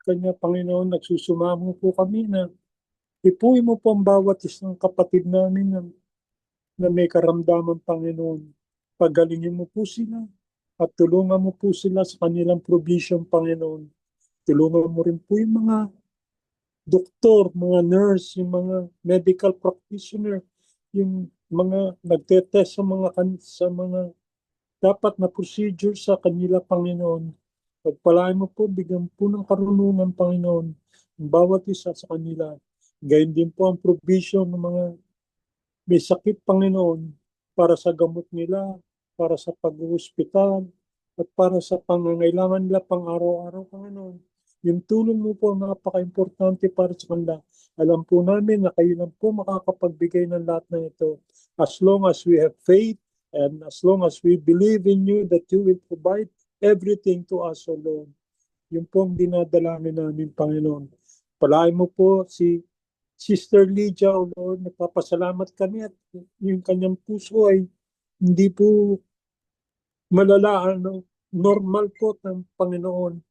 Kanya, Panginoon, nagsusumamo po kami na ipuin mo po ang bawat isang kapatid namin na may karamdaman, Panginoon. Pagalingin mo po sila at tulungan mo po sila sa kanilang provision, Panginoon. Tulungan mo rin po yung mga doktor, mga nurse, yung mga medical practitioner, yung mga nagtetest sa mga dapat na procedure sa kanila, Panginoon. Pagpalain mo po, bigyan po ng karunungan, Panginoon, ang bawat isa sa kanila. Gayun din po ang provision ng mga may sakit, Panginoon, para sa gamot nila, para sa pag-hospital, at para sa pangangailangan nila pang araw-araw, Panginoon. Yung tulong mo po napaka-importante para sa kanila. Alam po namin na kayo lang po makakapagbigay ng lahat ng ito. As long as we have faith and as long as we believe in you that you will provide everything to us, O Lord. Yung po ang dinadalangin namin, Panginoon. Palain mo po si Sister Lydia, O Lord, nagpapasalamat kami at yung kanyang puso ay hindi po malala, normal po ng Panginoon.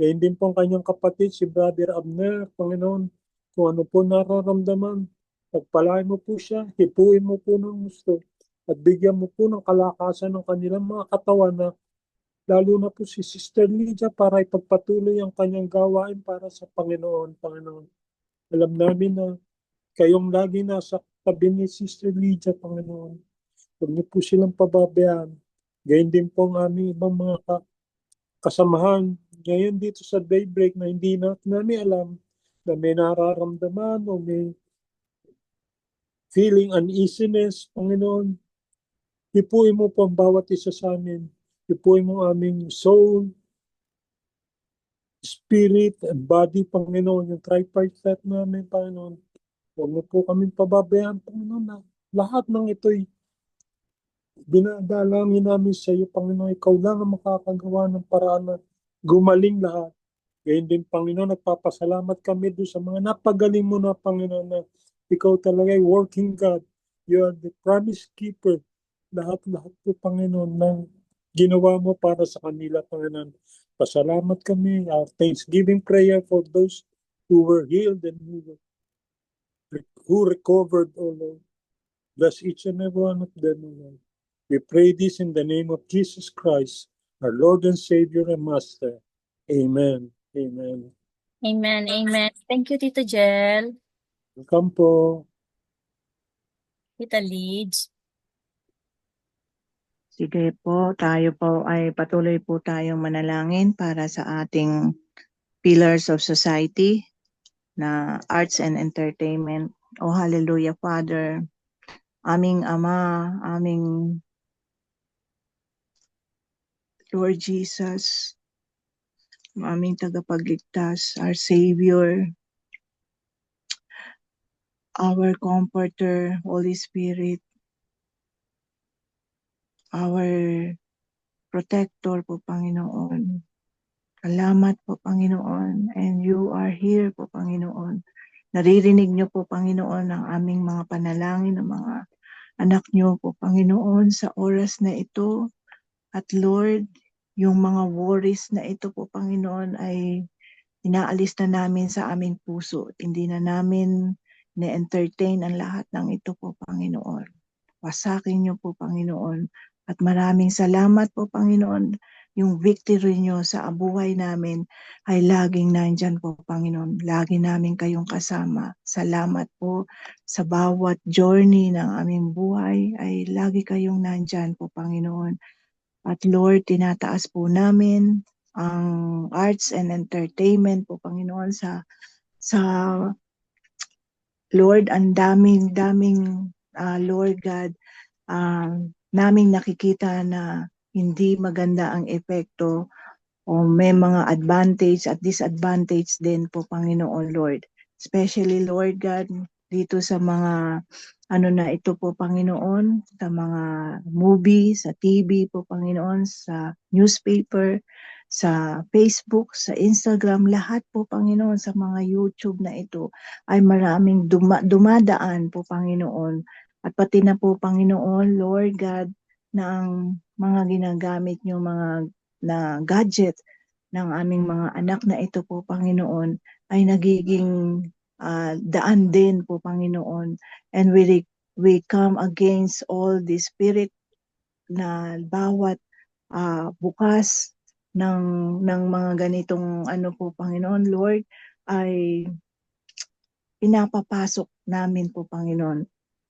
Kaya hindi po ang kanyang kapatid, si Brother Abner, Panginoon, kung ano po nararamdaman, pagpalain mo po siya, hipuin mo po ng gusto, at bigyan mo po ng kalakasan ng kanilang mga katawan na lalo na po si Sister Lydia para ipagpatuloy ang kanyang gawain para sa Panginoon, Panginoon. Alam namin na kayong lagi nasa tabi ni Sister Lydia, Panginoon. Huwag niyo po silang pababayaan. Gayun din po ang aming ibang mga kasamahan ngayon dito sa Daybreak na hindi namin alam na may nararamdaman o may feeling uneasiness, Panginoon. Hipuin mo po ang bawat isa sa amin. Hipuin mo aming soul, spirit, and body, Panginoon. Yung tripartite namin, Panginoon. Huwag mo po kaming pababayaan, Panginoon, na lahat ng ito'y dinadalangin namin sa iyo, Panginoon. Ikaw lang ang makakagawa ng paraan na gumaling lahat. Gayun din, Panginoon, nagpapasalamat kami doon sa mga napagaling mo na, Panginoon, na ikaw talaga ay working God. You are the promise keeper. Lahat-lahat po, Panginoon, na ginawa mo para sa kanila, Panginoon. Pasalamat kami. Our Thanksgiving prayer for those who were healed and who recovered, O Lord. Bless each and every one of them, O Lord. We pray this in the name of Jesus Christ, our Lord and Savior and Master. Amen. Amen. Amen, amen. Thank you, Tito Jel. Welcome po. Tita Lids. Sige po, tayo po ay patuloy po tayong manalangin para sa ating pillars of society na arts and entertainment. Oh, hallelujah, Father. Aming Ama, aming Lord Jesus, aming tagapagligtas, our Savior, our Comforter, Holy Spirit, our Protector po, Panginoon. Salamat po, Panginoon. And you are here po, Panginoon. Naririnig niyo po, Panginoon, ang aming mga panalangin ng mga anak niyo po, Panginoon, sa oras na ito. At Lord, yung mga worries na ito po, Panginoon, ay inaalis na namin sa aming puso. At hindi na namin na-entertain ang lahat ng ito po, Panginoon. Wasakin niyo po, Panginoon. At maraming salamat po, Panginoon. Yung victory niyo sa buhay namin ay laging nandyan po, Panginoon. Lagi namin kayong kasama. Salamat po sa bawat journey ng aming buhay ay lagi kayong nandyan po, Panginoon. At Lord, tinataas po namin ang arts and entertainment po, Panginoon, sa Lord, ang daming Lord God, naming nakikita na hindi maganda ang epekto o may mga advantage at disadvantage din po, Panginoon Lord. Especially, Lord God, dito sa mga na ito po, Panginoon, sa mga movie, sa TV po, Panginoon, sa newspaper, sa Facebook, sa Instagram, lahat po, Panginoon, sa mga YouTube na ito ay maraming dumadaan po, Panginoon. At pati na po, Panginoon, Lord God, na ang mga ginagamit niyo, mga na gadget ng aming mga anak na ito po, Panginoon, ay nagiging daan din po, Panginoon. And we come against all the spirit na bawat bukas ng mga ganitong po, Panginoon, Lord, ay pinapapasok namin po, Panginoon.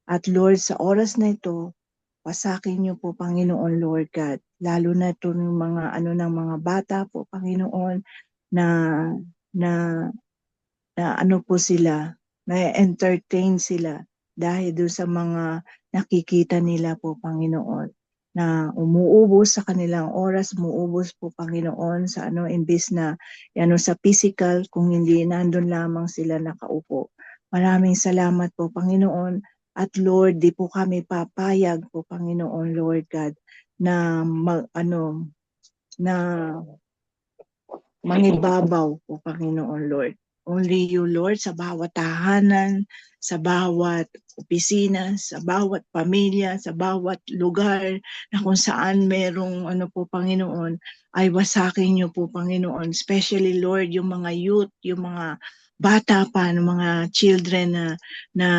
At Lord, sa oras na ito, wasakin niyo po, Panginoon, Lord God. Lalo na ito ng mga ng mga bata po, Panginoon, na po sila, na-entertain sila dahil doon sa mga nakikita nila po, Panginoon, na umuubos sa kanilang oras, umuubos po, Panginoon, sa imbis na sa physical, kung hindi nandun lamang sila nakaupo. Maraming salamat po, Panginoon. At Lord, di po kami papayag po, Panginoon, Lord God, na na mangibabaw po, Panginoon, Lord. Only you, Lord, sa bawat tahanan, sa bawat opisina, sa bawat pamilya, sa bawat lugar na kung saan merong po, Panginoon, ay wasakin niyo po, Panginoon. Especially, Lord, yung mga youth, yung mga bata pa, ng mga children na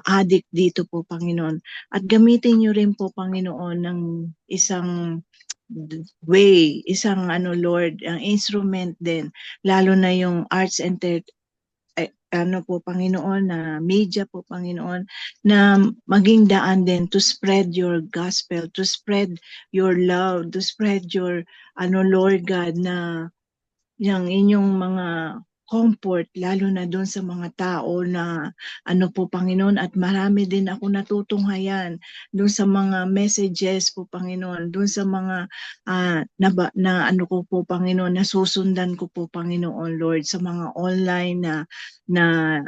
addict dito po, Panginoon. At gamitin niyo rin po, Panginoon, ng isang way, isang Lord, ang instrument din, lalo na yung arts and po, Panginoon, na media po, Panginoon, na maging daan din to spread your gospel, to spread your love, to spread your Lord God, na yung inyong mga comfort, lalo na doon sa mga tao na po, Panginoon, at marami din ako natutunghayan doon sa mga messages po, Panginoon, doon sa mga ko po, Panginoon, nasusundan ko po, Panginoon, Lord, sa mga online na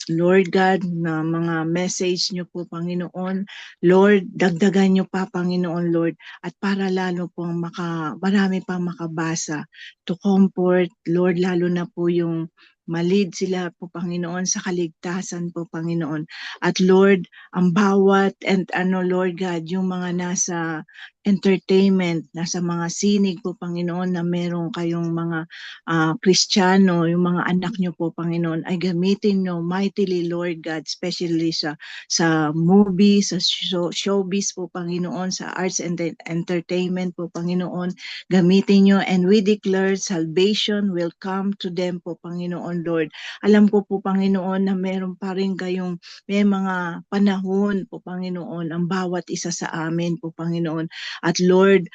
Lord God, na mga message niyo po, Panginoon. Lord, dagdagan niyo pa, Panginoon, Lord, at para lalo pong marami pang makabasa to comfort, Lord, lalo na po yung malid sila po, Panginoon, sa kaligtasan po, Panginoon. At Lord, ang bawat Lord God, yung mga nasa entertainment, nasa mga sinig po, Panginoon, na meron kayong mga Kristiyano, yung mga anak nyo po, Panginoon, ay gamitin nyo mightily, Lord God, especially sa movie, sa showbiz po, Panginoon, sa arts and entertainment po, Panginoon, gamitin nyo, and we declare salvation will come to them po, Panginoon, Lord. Alam ko po, Panginoon, na meron pa rin kayong may mga panahon po, Panginoon, ang bawat isa sa amin po, Panginoon. At Lord,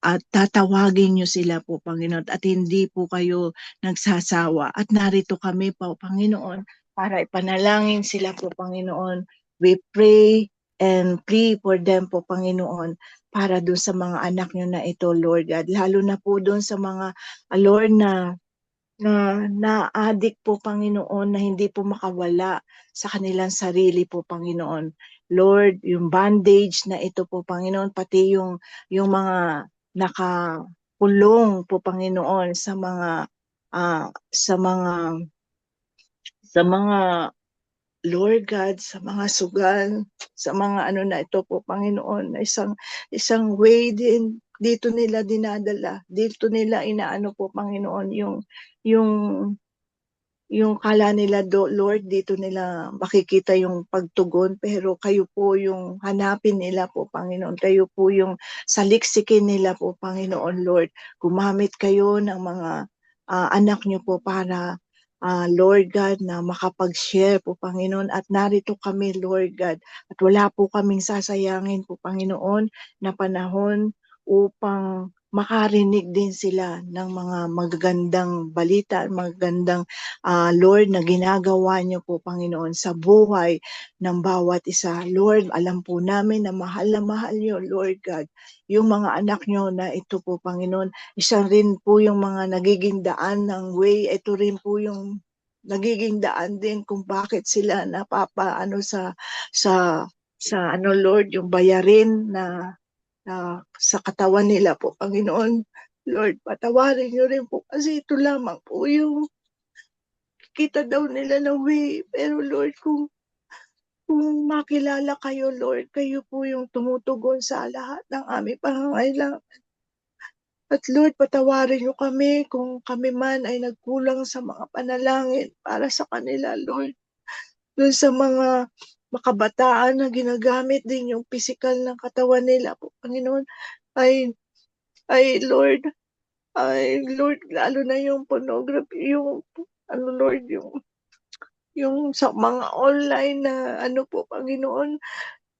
at tatawagin niyo sila po, Panginoon, at hindi po kayo nagsasawa. At narito kami po, Panginoon, para ipanalangin sila po, Panginoon. We pray and plead for them po, Panginoon, para doon sa mga anak niyo na ito, Lord God. Lalo na po doon sa mga, Lord, na-addict po, Panginoon, na hindi po makawala sa kanilang sarili po, Panginoon. Lord, yung bandage na ito po, Panginoon, pati yung mga nakakulong po, Panginoon, sa mga Lord God, sa mga sugal, sa mga ano na ito po, Panginoon, na isang way din dito nila dinadala, dito nila inaano po, Panginoon, yung kala nila, Lord, dito nila makikita yung pagtugon, pero kayo po yung hanapin nila po, Panginoon. Kayo po yung saliksikin nila po, Panginoon, Lord. Gumamit kayo ng mga anak niyo po para, Lord God, na makapag-share po, Panginoon. At narito kami, Lord God. At wala po kaming sasayangin po, Panginoon, na panahon upang makarinig din sila ng mga magagandang balita, magagandang Lord, na ginagawa niyo po, Panginoon, sa buhay ng bawat isa. Lord, alam po namin na mahal niyo, Lord God, yung mga anak niyo na ito po, Panginoon. Isa rin po yung mga nagiging daan ng way. Ito rin po yung nagiging daan din kung bakit sila napapaano sa ano, Lord, yung bayarin na sa katawan nila po, Panginoon. Lord, patawarin niyo rin po kasi ito lamang po yung kita daw nila na way. Pero Lord, kung makilala kayo, Lord, kayo po yung tumutugon sa lahat ng aming pangangailangan. At Lord, patawarin niyo kami kung kami man ay nagkulang sa mga panalangin para sa kanila, Lord. Doon sa mga makabataan na ginagamit din yung physical ng katawan nila po, Panginoon, ay Lord, lalo na yung pornography, yung ano, Lord, yung sa mga online na ano po, Panginoon,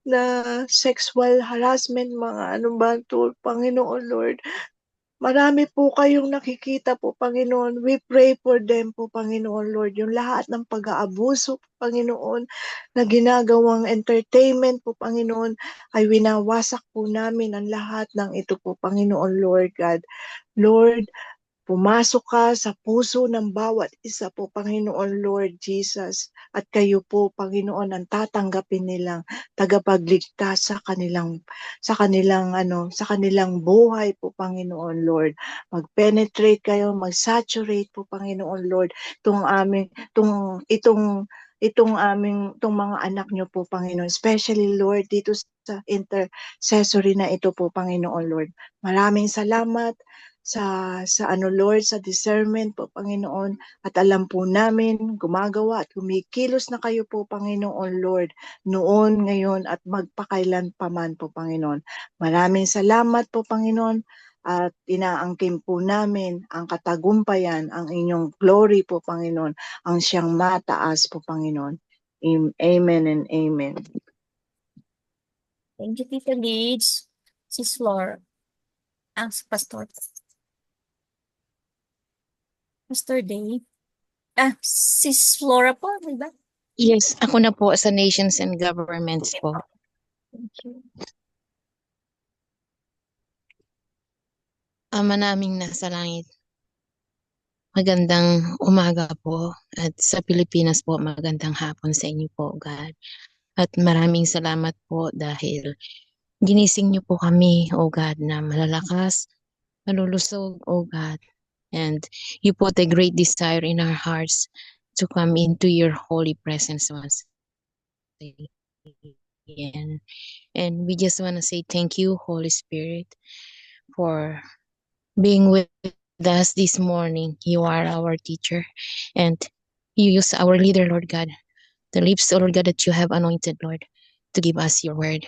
na sexual harassment, mga ano ba to, Panginoon, Lord. Marami po kayong nakikita po, Panginoon. We pray for them po, Panginoon, Lord. Yung lahat ng pag-aabuso, Panginoon, na ginagawang entertainment po, Panginoon, ay winawasak po namin ang lahat ng ito po, Panginoon, Lord God. Lord, pumasok ka sa puso ng bawat isa po, Panginoon, Lord Jesus. At kayo po, Panginoon, ang tatanggapin nilang tagapagligtas sa kanilang buhay po, Panginoon, Lord. Mag-penetrate kayo, mag-saturate po, Panginoon, Lord, itong mga anak niyo po, Panginoon, especially, Lord, dito sa intercessory na ito po, Panginoon, Lord. Maraming salamat sa ano, Lord, sa discernment po, Panginoon, at alam po namin gumagawa at kumikilos na kayo po, Panginoon, Lord, noon, ngayon, at magpakailan pa man po, Panginoon. Maraming salamat po, Panginoon, at inaangkin po namin ang katagumpayan, ang inyong glory po, Panginoon, ang siyang mataas po, Panginoon. Amen and amen. Thank you, Tita Liz. Sis Flor. Pastor. Pastor Dave. Sis Flora po, di ba? Yes, ako na po sa Nations and Governments po. Thank you. Ama naming nasa langit, magandang umaga po. At sa Pilipinas po, magandang hapon sa inyo po, God. At maraming salamat po dahil ginising niyo po kami, O God, na malalakas, malulusog, O God. And you put a great desire in our hearts to come into your holy presence once again. again. And we just want to say thank you, Holy Spirit, for being with us this morning. You are our teacher, and you use our leader, Lord God, the lips, oh Lord God, that you have anointed, Lord, to give us your word.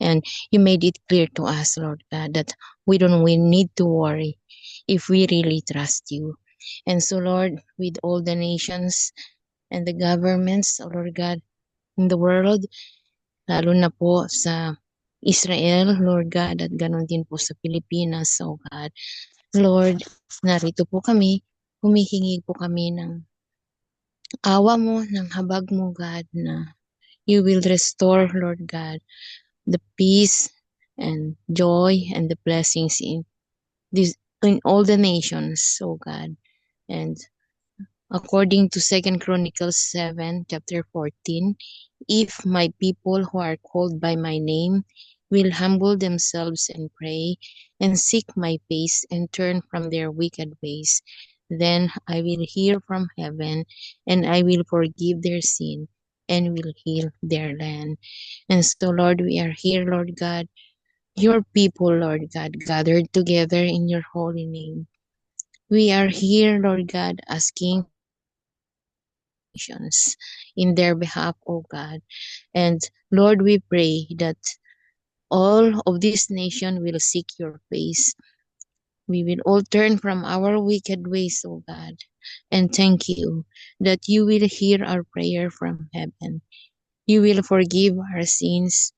And you made it clear to us, Lord God, that we need to worry if we really trust you. And so, Lord, with all the nations and the governments, oh Lord God, in the world, lalo na po sa Israel, Lord God, at ganon din po sa Pilipinas, oh God. Lord, narito po kami, humihingi po kami ng awa mo, ng habag mo, God, na you will restore, Lord God, the peace and joy and the blessings in all the nations, oh God. And according to 2 Chronicles 7, chapter 14, if my people who are called by my name will humble themselves and pray and seek my face and turn from their wicked ways, then I will hear from heaven and I will forgive their sin and will heal their land. And so, Lord, we are here, Lord God, your people, Lord God, gathered together in your holy name. We are here, Lord God, asking nations in their behalf, O God. And Lord, we pray that all of this nation will seek your face. We will all turn from our wicked ways, O God. And thank you that you will hear our prayer from heaven. You will forgive our sins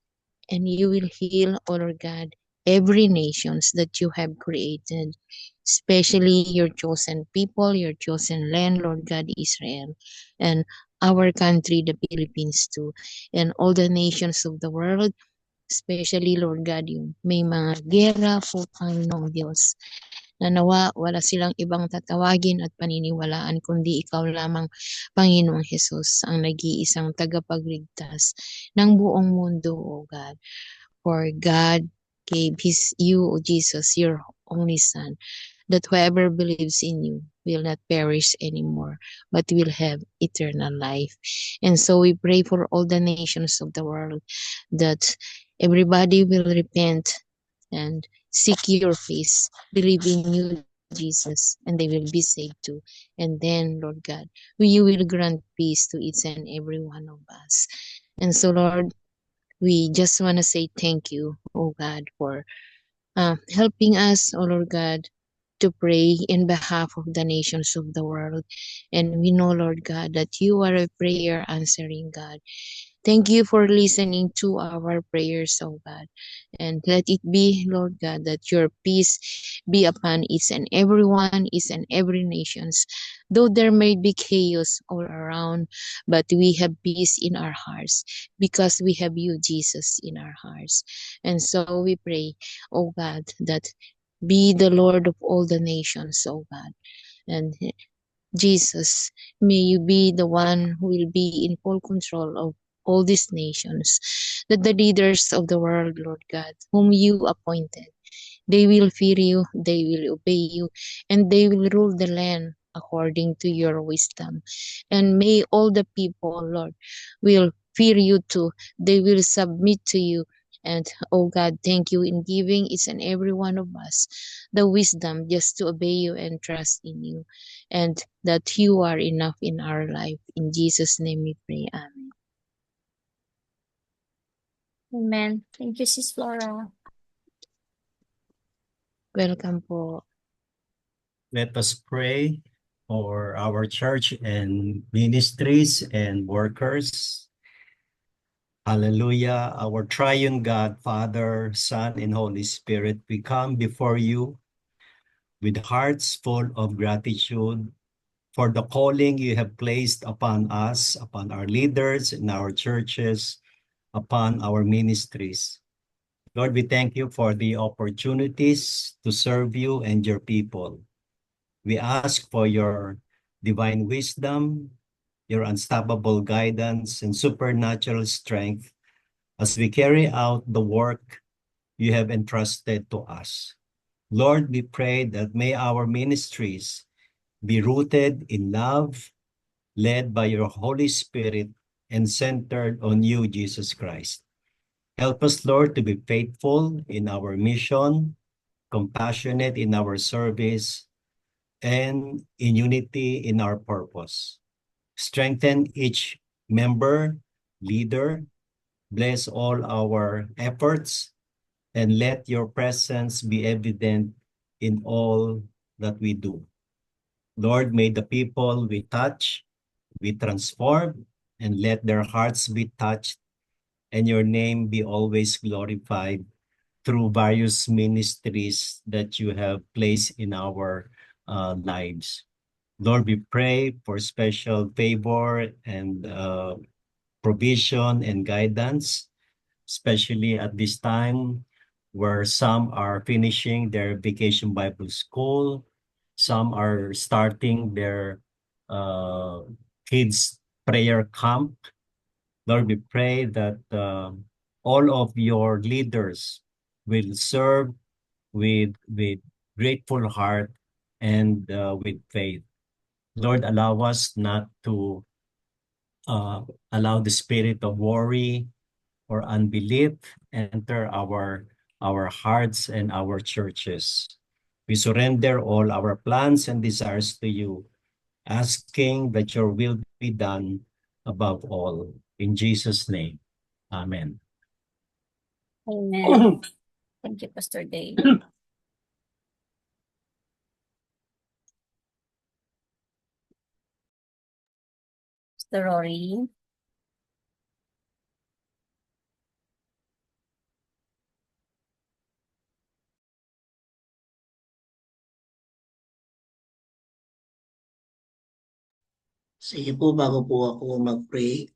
and you will heal, O Lord God, every nations that you have created, especially your chosen people, your chosen land, Lord God, Israel, and our country, the Philippines too, and all the nations of the world, especially, Lord God, yung may mga gera po, Panginoong Diyos, na nawa wala silang ibang tatawagin at paniniwalaan kundi ikaw lamang, Panginoong Hesus, ang nag-iisang tagapagligtas ng buong mundo, O God. For God gave you, O Jesus, your only Son, that whoever believes in you will not perish anymore, but will have eternal life. And so we pray for all the nations of the world that everybody will repent and seek your face, believe in you, Jesus, and they will be saved too. And then, Lord God, you will grant peace to each and every one of us. And so, Lord, we just want to say thank you, oh God, for helping us, oh Lord God, to pray in behalf of the nations of the world. And we know, Lord God, that you are a prayer answering God. Thank you for listening to our prayers, oh God. And let it be, Lord God, that your peace be upon each and every one, each and every nations. Though there may be chaos all around, but we have peace in our hearts because we have you, Jesus, in our hearts. And so we pray, oh God, that be the Lord of all the nations, oh God. And Jesus, may you be the one who will be in full control of all these nations, that the leaders of the world, Lord God, whom you appointed, they will fear you, they will obey you, and they will rule the land according to your wisdom. And may all the people, Lord, will fear you too. They will submit to you. And oh God, thank you in giving each and every one of us the wisdom just to obey you and trust in you. And that you are enough in our life. In Jesus' name we pray. Amen. Amen. Thank you, Sis Flora. Welcome po. Let us pray for our church and ministries and workers. Hallelujah. Our triune God, Father, Son, and Holy Spirit, we come before you with hearts full of gratitude for the calling you have placed upon us, upon our leaders in our churches, upon our ministries. Lord, we thank you for the opportunities to serve you and your people. We ask for your divine wisdom, your unstoppable guidance, and supernatural strength as we carry out the work you have entrusted to us. Lord, we pray that may our ministries be rooted in love, led by your Holy Spirit, and centered on you, Jesus Christ. Help us, Lord, to be faithful in our mission, compassionate in our service, and in unity in our purpose. Strengthen each member, leader, bless all our efforts, and let your presence be evident in all that we do. Lord, may the people we touch be transformed, and let their hearts be touched, and your name be always glorified through various ministries that you have placed in our lives. Lord, we pray for special favor and provision and guidance, especially at this time where some are finishing their vacation Bible school, some are starting their uh, kids prayer camp. Lord, we pray that all of your leaders will serve with grateful heart and with faith. Lord, allow us not to allow the spirit of worry or unbelief enter our hearts and our churches. We surrender all our plans and desires to you, asking that your will be done above all. In Jesus' name, amen. Amen. Thank you, Pastor Dave. Mr. Rory. Sige po, bago po ako mag-pray,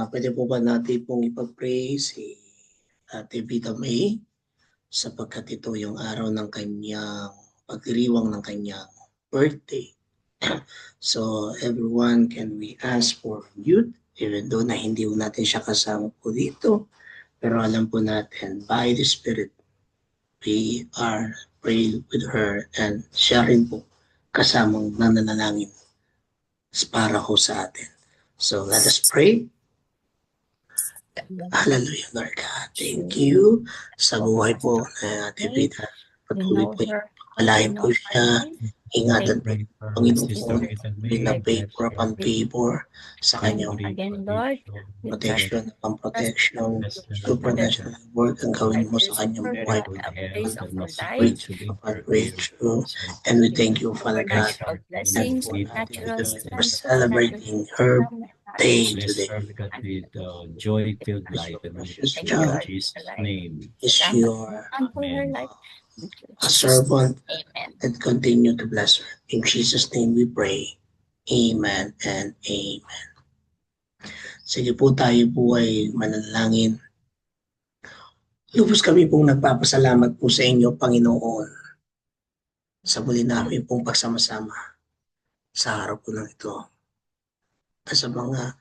pwede po ba natin pong ipag-pray si Ate Vita May sapagkat ito yung araw ng kanyang pagdiriwang ng kanyang birthday. So everyone, can we ask for mute even though na hindi po natin siya kasama po dito, pero alam po natin by the Spirit we are praying with her and siya rin po kasamang nananalangin para ho sa atin. So let us pray. Hallelujah, Lord God. Thank you sa buhay po na Ate Vita. Patuloy po palahin po siya. Ingatan po Panginoon. Bilang favor upon favor sa kanyang protection upon protection. Supernatural work ang gawin mo sa kanyang buhay. Breakthrough upon breakthrough. And we thank you, Father God, and for celebrating her day today. Joy-filled life and Precious in child Jesus' name. is your Amen. a servant and continue to bless her. In Jesus' name we pray. Amen and amen. Sige po, tayo po ay manalangin. Lubos kami pong nagpapasalamat po sa inyo, Panginoon, sa muli namin pong pagsama-sama sa araw po ng ito. At sa mga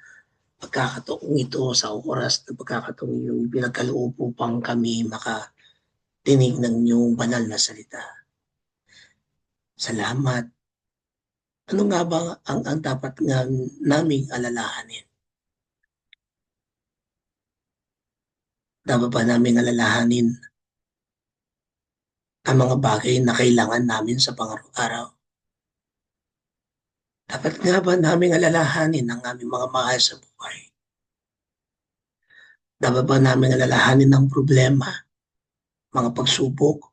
pagkakataong ito, sa oras na pagkakataong yung pinagkaloob upang kami makatinig ng inyong banal na salita. Salamat. Ano nga ba ang dapat nga naming alalahanin? Dapat ba naming alalahanin ang mga bagay na kailangan namin sa pang-araw? Dapat nga ba naming alalahanin ang aming mga mahal sa buhay? Dapat ba naming alalahanin ang problema, mga pagsubok,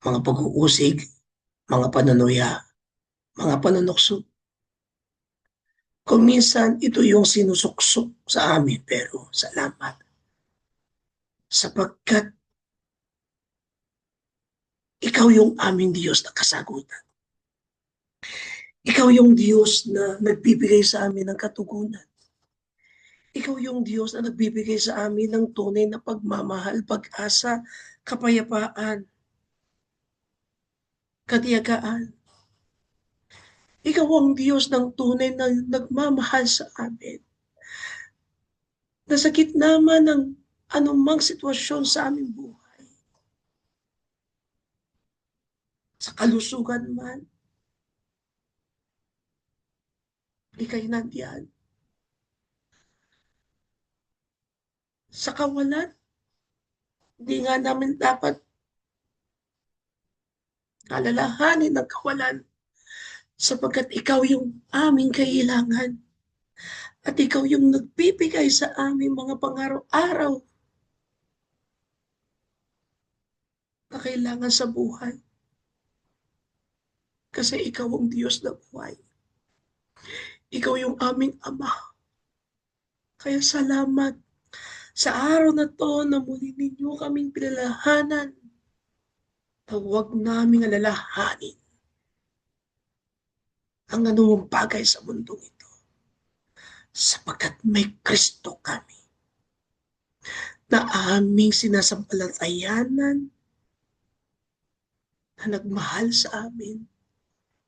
mga pag-uusig, mga panunuya, mga panunukso? Kung minsan ito yung sinusuksok sa amin, pero salamat. Sapagkat ikaw yung aming Diyos na kasagutan. Ikaw yung Diyos na nagbibigay sa amin ng katugunan. Ikaw yung Diyos na nagbibigay sa amin ng tunay na pagmamahal, pag-asa, kapayapaan, katiyagaan. Ikaw ang Diyos ng tunay na nagmamahal sa amin. Na sa gitna man ng anumang sitwasyon sa aming buhay, sa kalusugan man, ika'y nandiyan. sa kawalan. Hindi nga namin dapat alalahanin ng kawalan sapagkat ikaw yung aming kailangan at ikaw yung nagbibigay sa aming mga pang-araw-araw na kailangan sa buhay. Kasi ikaw ang Diyos na buhay. Ikaw yung aming Ama. Kaya salamat sa araw na to na muli ninyo kaming pinalahanan na huwag naming alalahanin ang anumang bagay sa mundong ito. Sapagkat may Kristo kami na aming sinasampalatayanan na nagmahal sa amin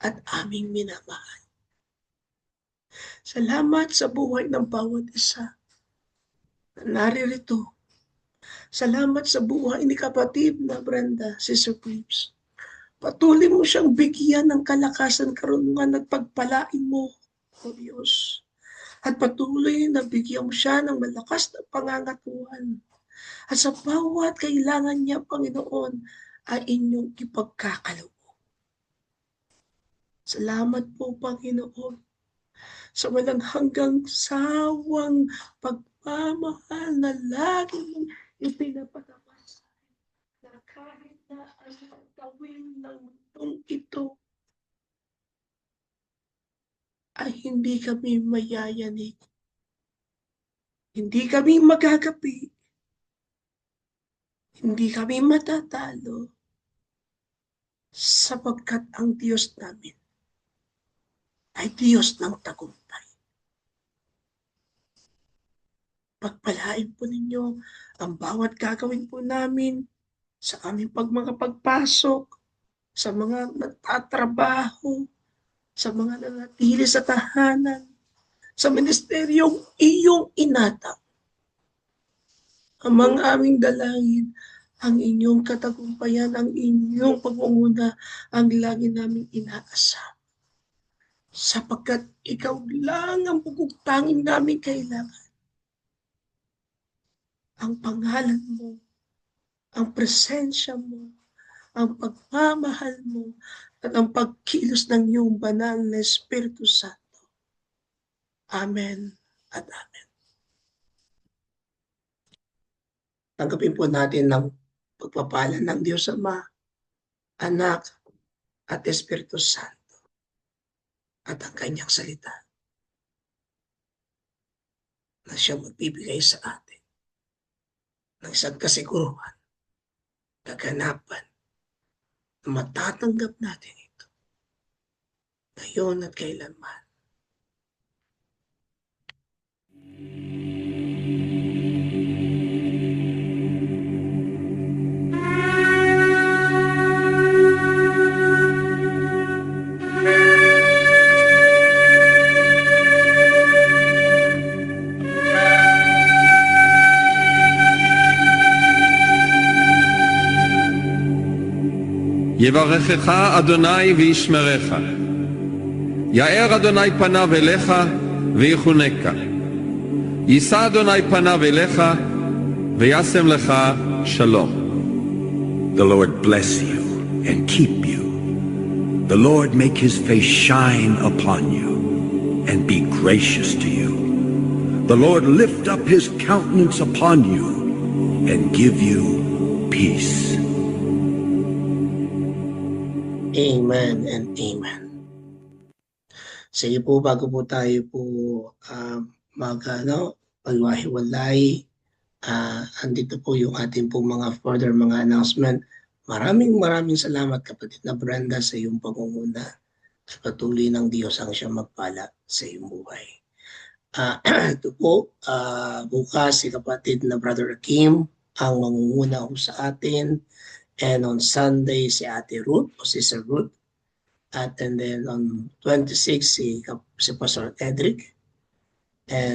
at aming minamahal. Salamat sa buhay ng bawat isa na naririto. Salamat sa buhay ni kapatid na Brenda, Sister Pibs. Patuloy mo siyang bigyan ng kalakasan, karunungan at pagpalain mo, O Diyos. At patuloy na bigyan mo siya ng malakas na pangangatuhan. At sa bawat kailangan niya, Panginoon, ay inyong ipagkakaloob. Salamat po, Panginoon, sa walang hanggang sawang pagmamahal na lagi mong ipinapatapas na kahit na ang gawin ng mundong ito ay hindi kami mayayanig. Hindi kami magagapi. Hindi kami matatalo sapagkat ang Diyos namin ay Diyos ng tagumpay. Pagpalain po ninyo ang bawat gagawin po namin sa aming mga pagpasok, sa mga nagtatrabaho, sa mga nanatili sa tahanan, sa ministeryong iyong inatap. Amang aming dalangin, ang inyong katagumpayan, ang inyong pagmumuna, ang lagi naming inaasam. Sapagkat ikaw lang ang pagkutangin namin kailangan. Ang pangalan mo, ang presensya mo, ang pagmamahal mo, at ang pagkilos ng iyong banal na Espiritu Santo. Amen at amen. Tanggapin po natin ng pagpapala ng Diyos Ama, Anak, at Espiritu Santo. At ang kanyang salita na siya magbibigay sa atin ng isang kasiguruhan, kaganapan na matatanggap natin ito ngayon at kailanman. יברכך אדוני וישמרך. יאר אדוני פניו אליך ויחונקה. יישא אדוני פניו אליך וישם לך שלום. The Lord bless you and keep you. The Lord make his face shine upon you and be gracious to you. The Lord lift up his countenance upon you and give you peace. Amen and amen. Sige po, bago po tayo po magwahiwalay, andito po yung ating po mga further mga announcement. Maraming salamat kapatid na Brenda sa iyong pangunguna. Patuloy ng Diyos ang siya magpala sa iyong buhay. Ito po, bukas si kapatid na Brother Akim ang mangunguna po sa atin. And on Sunday, si Ate Ruth o Sister Ruth. And then on 26, si Pastor Edric.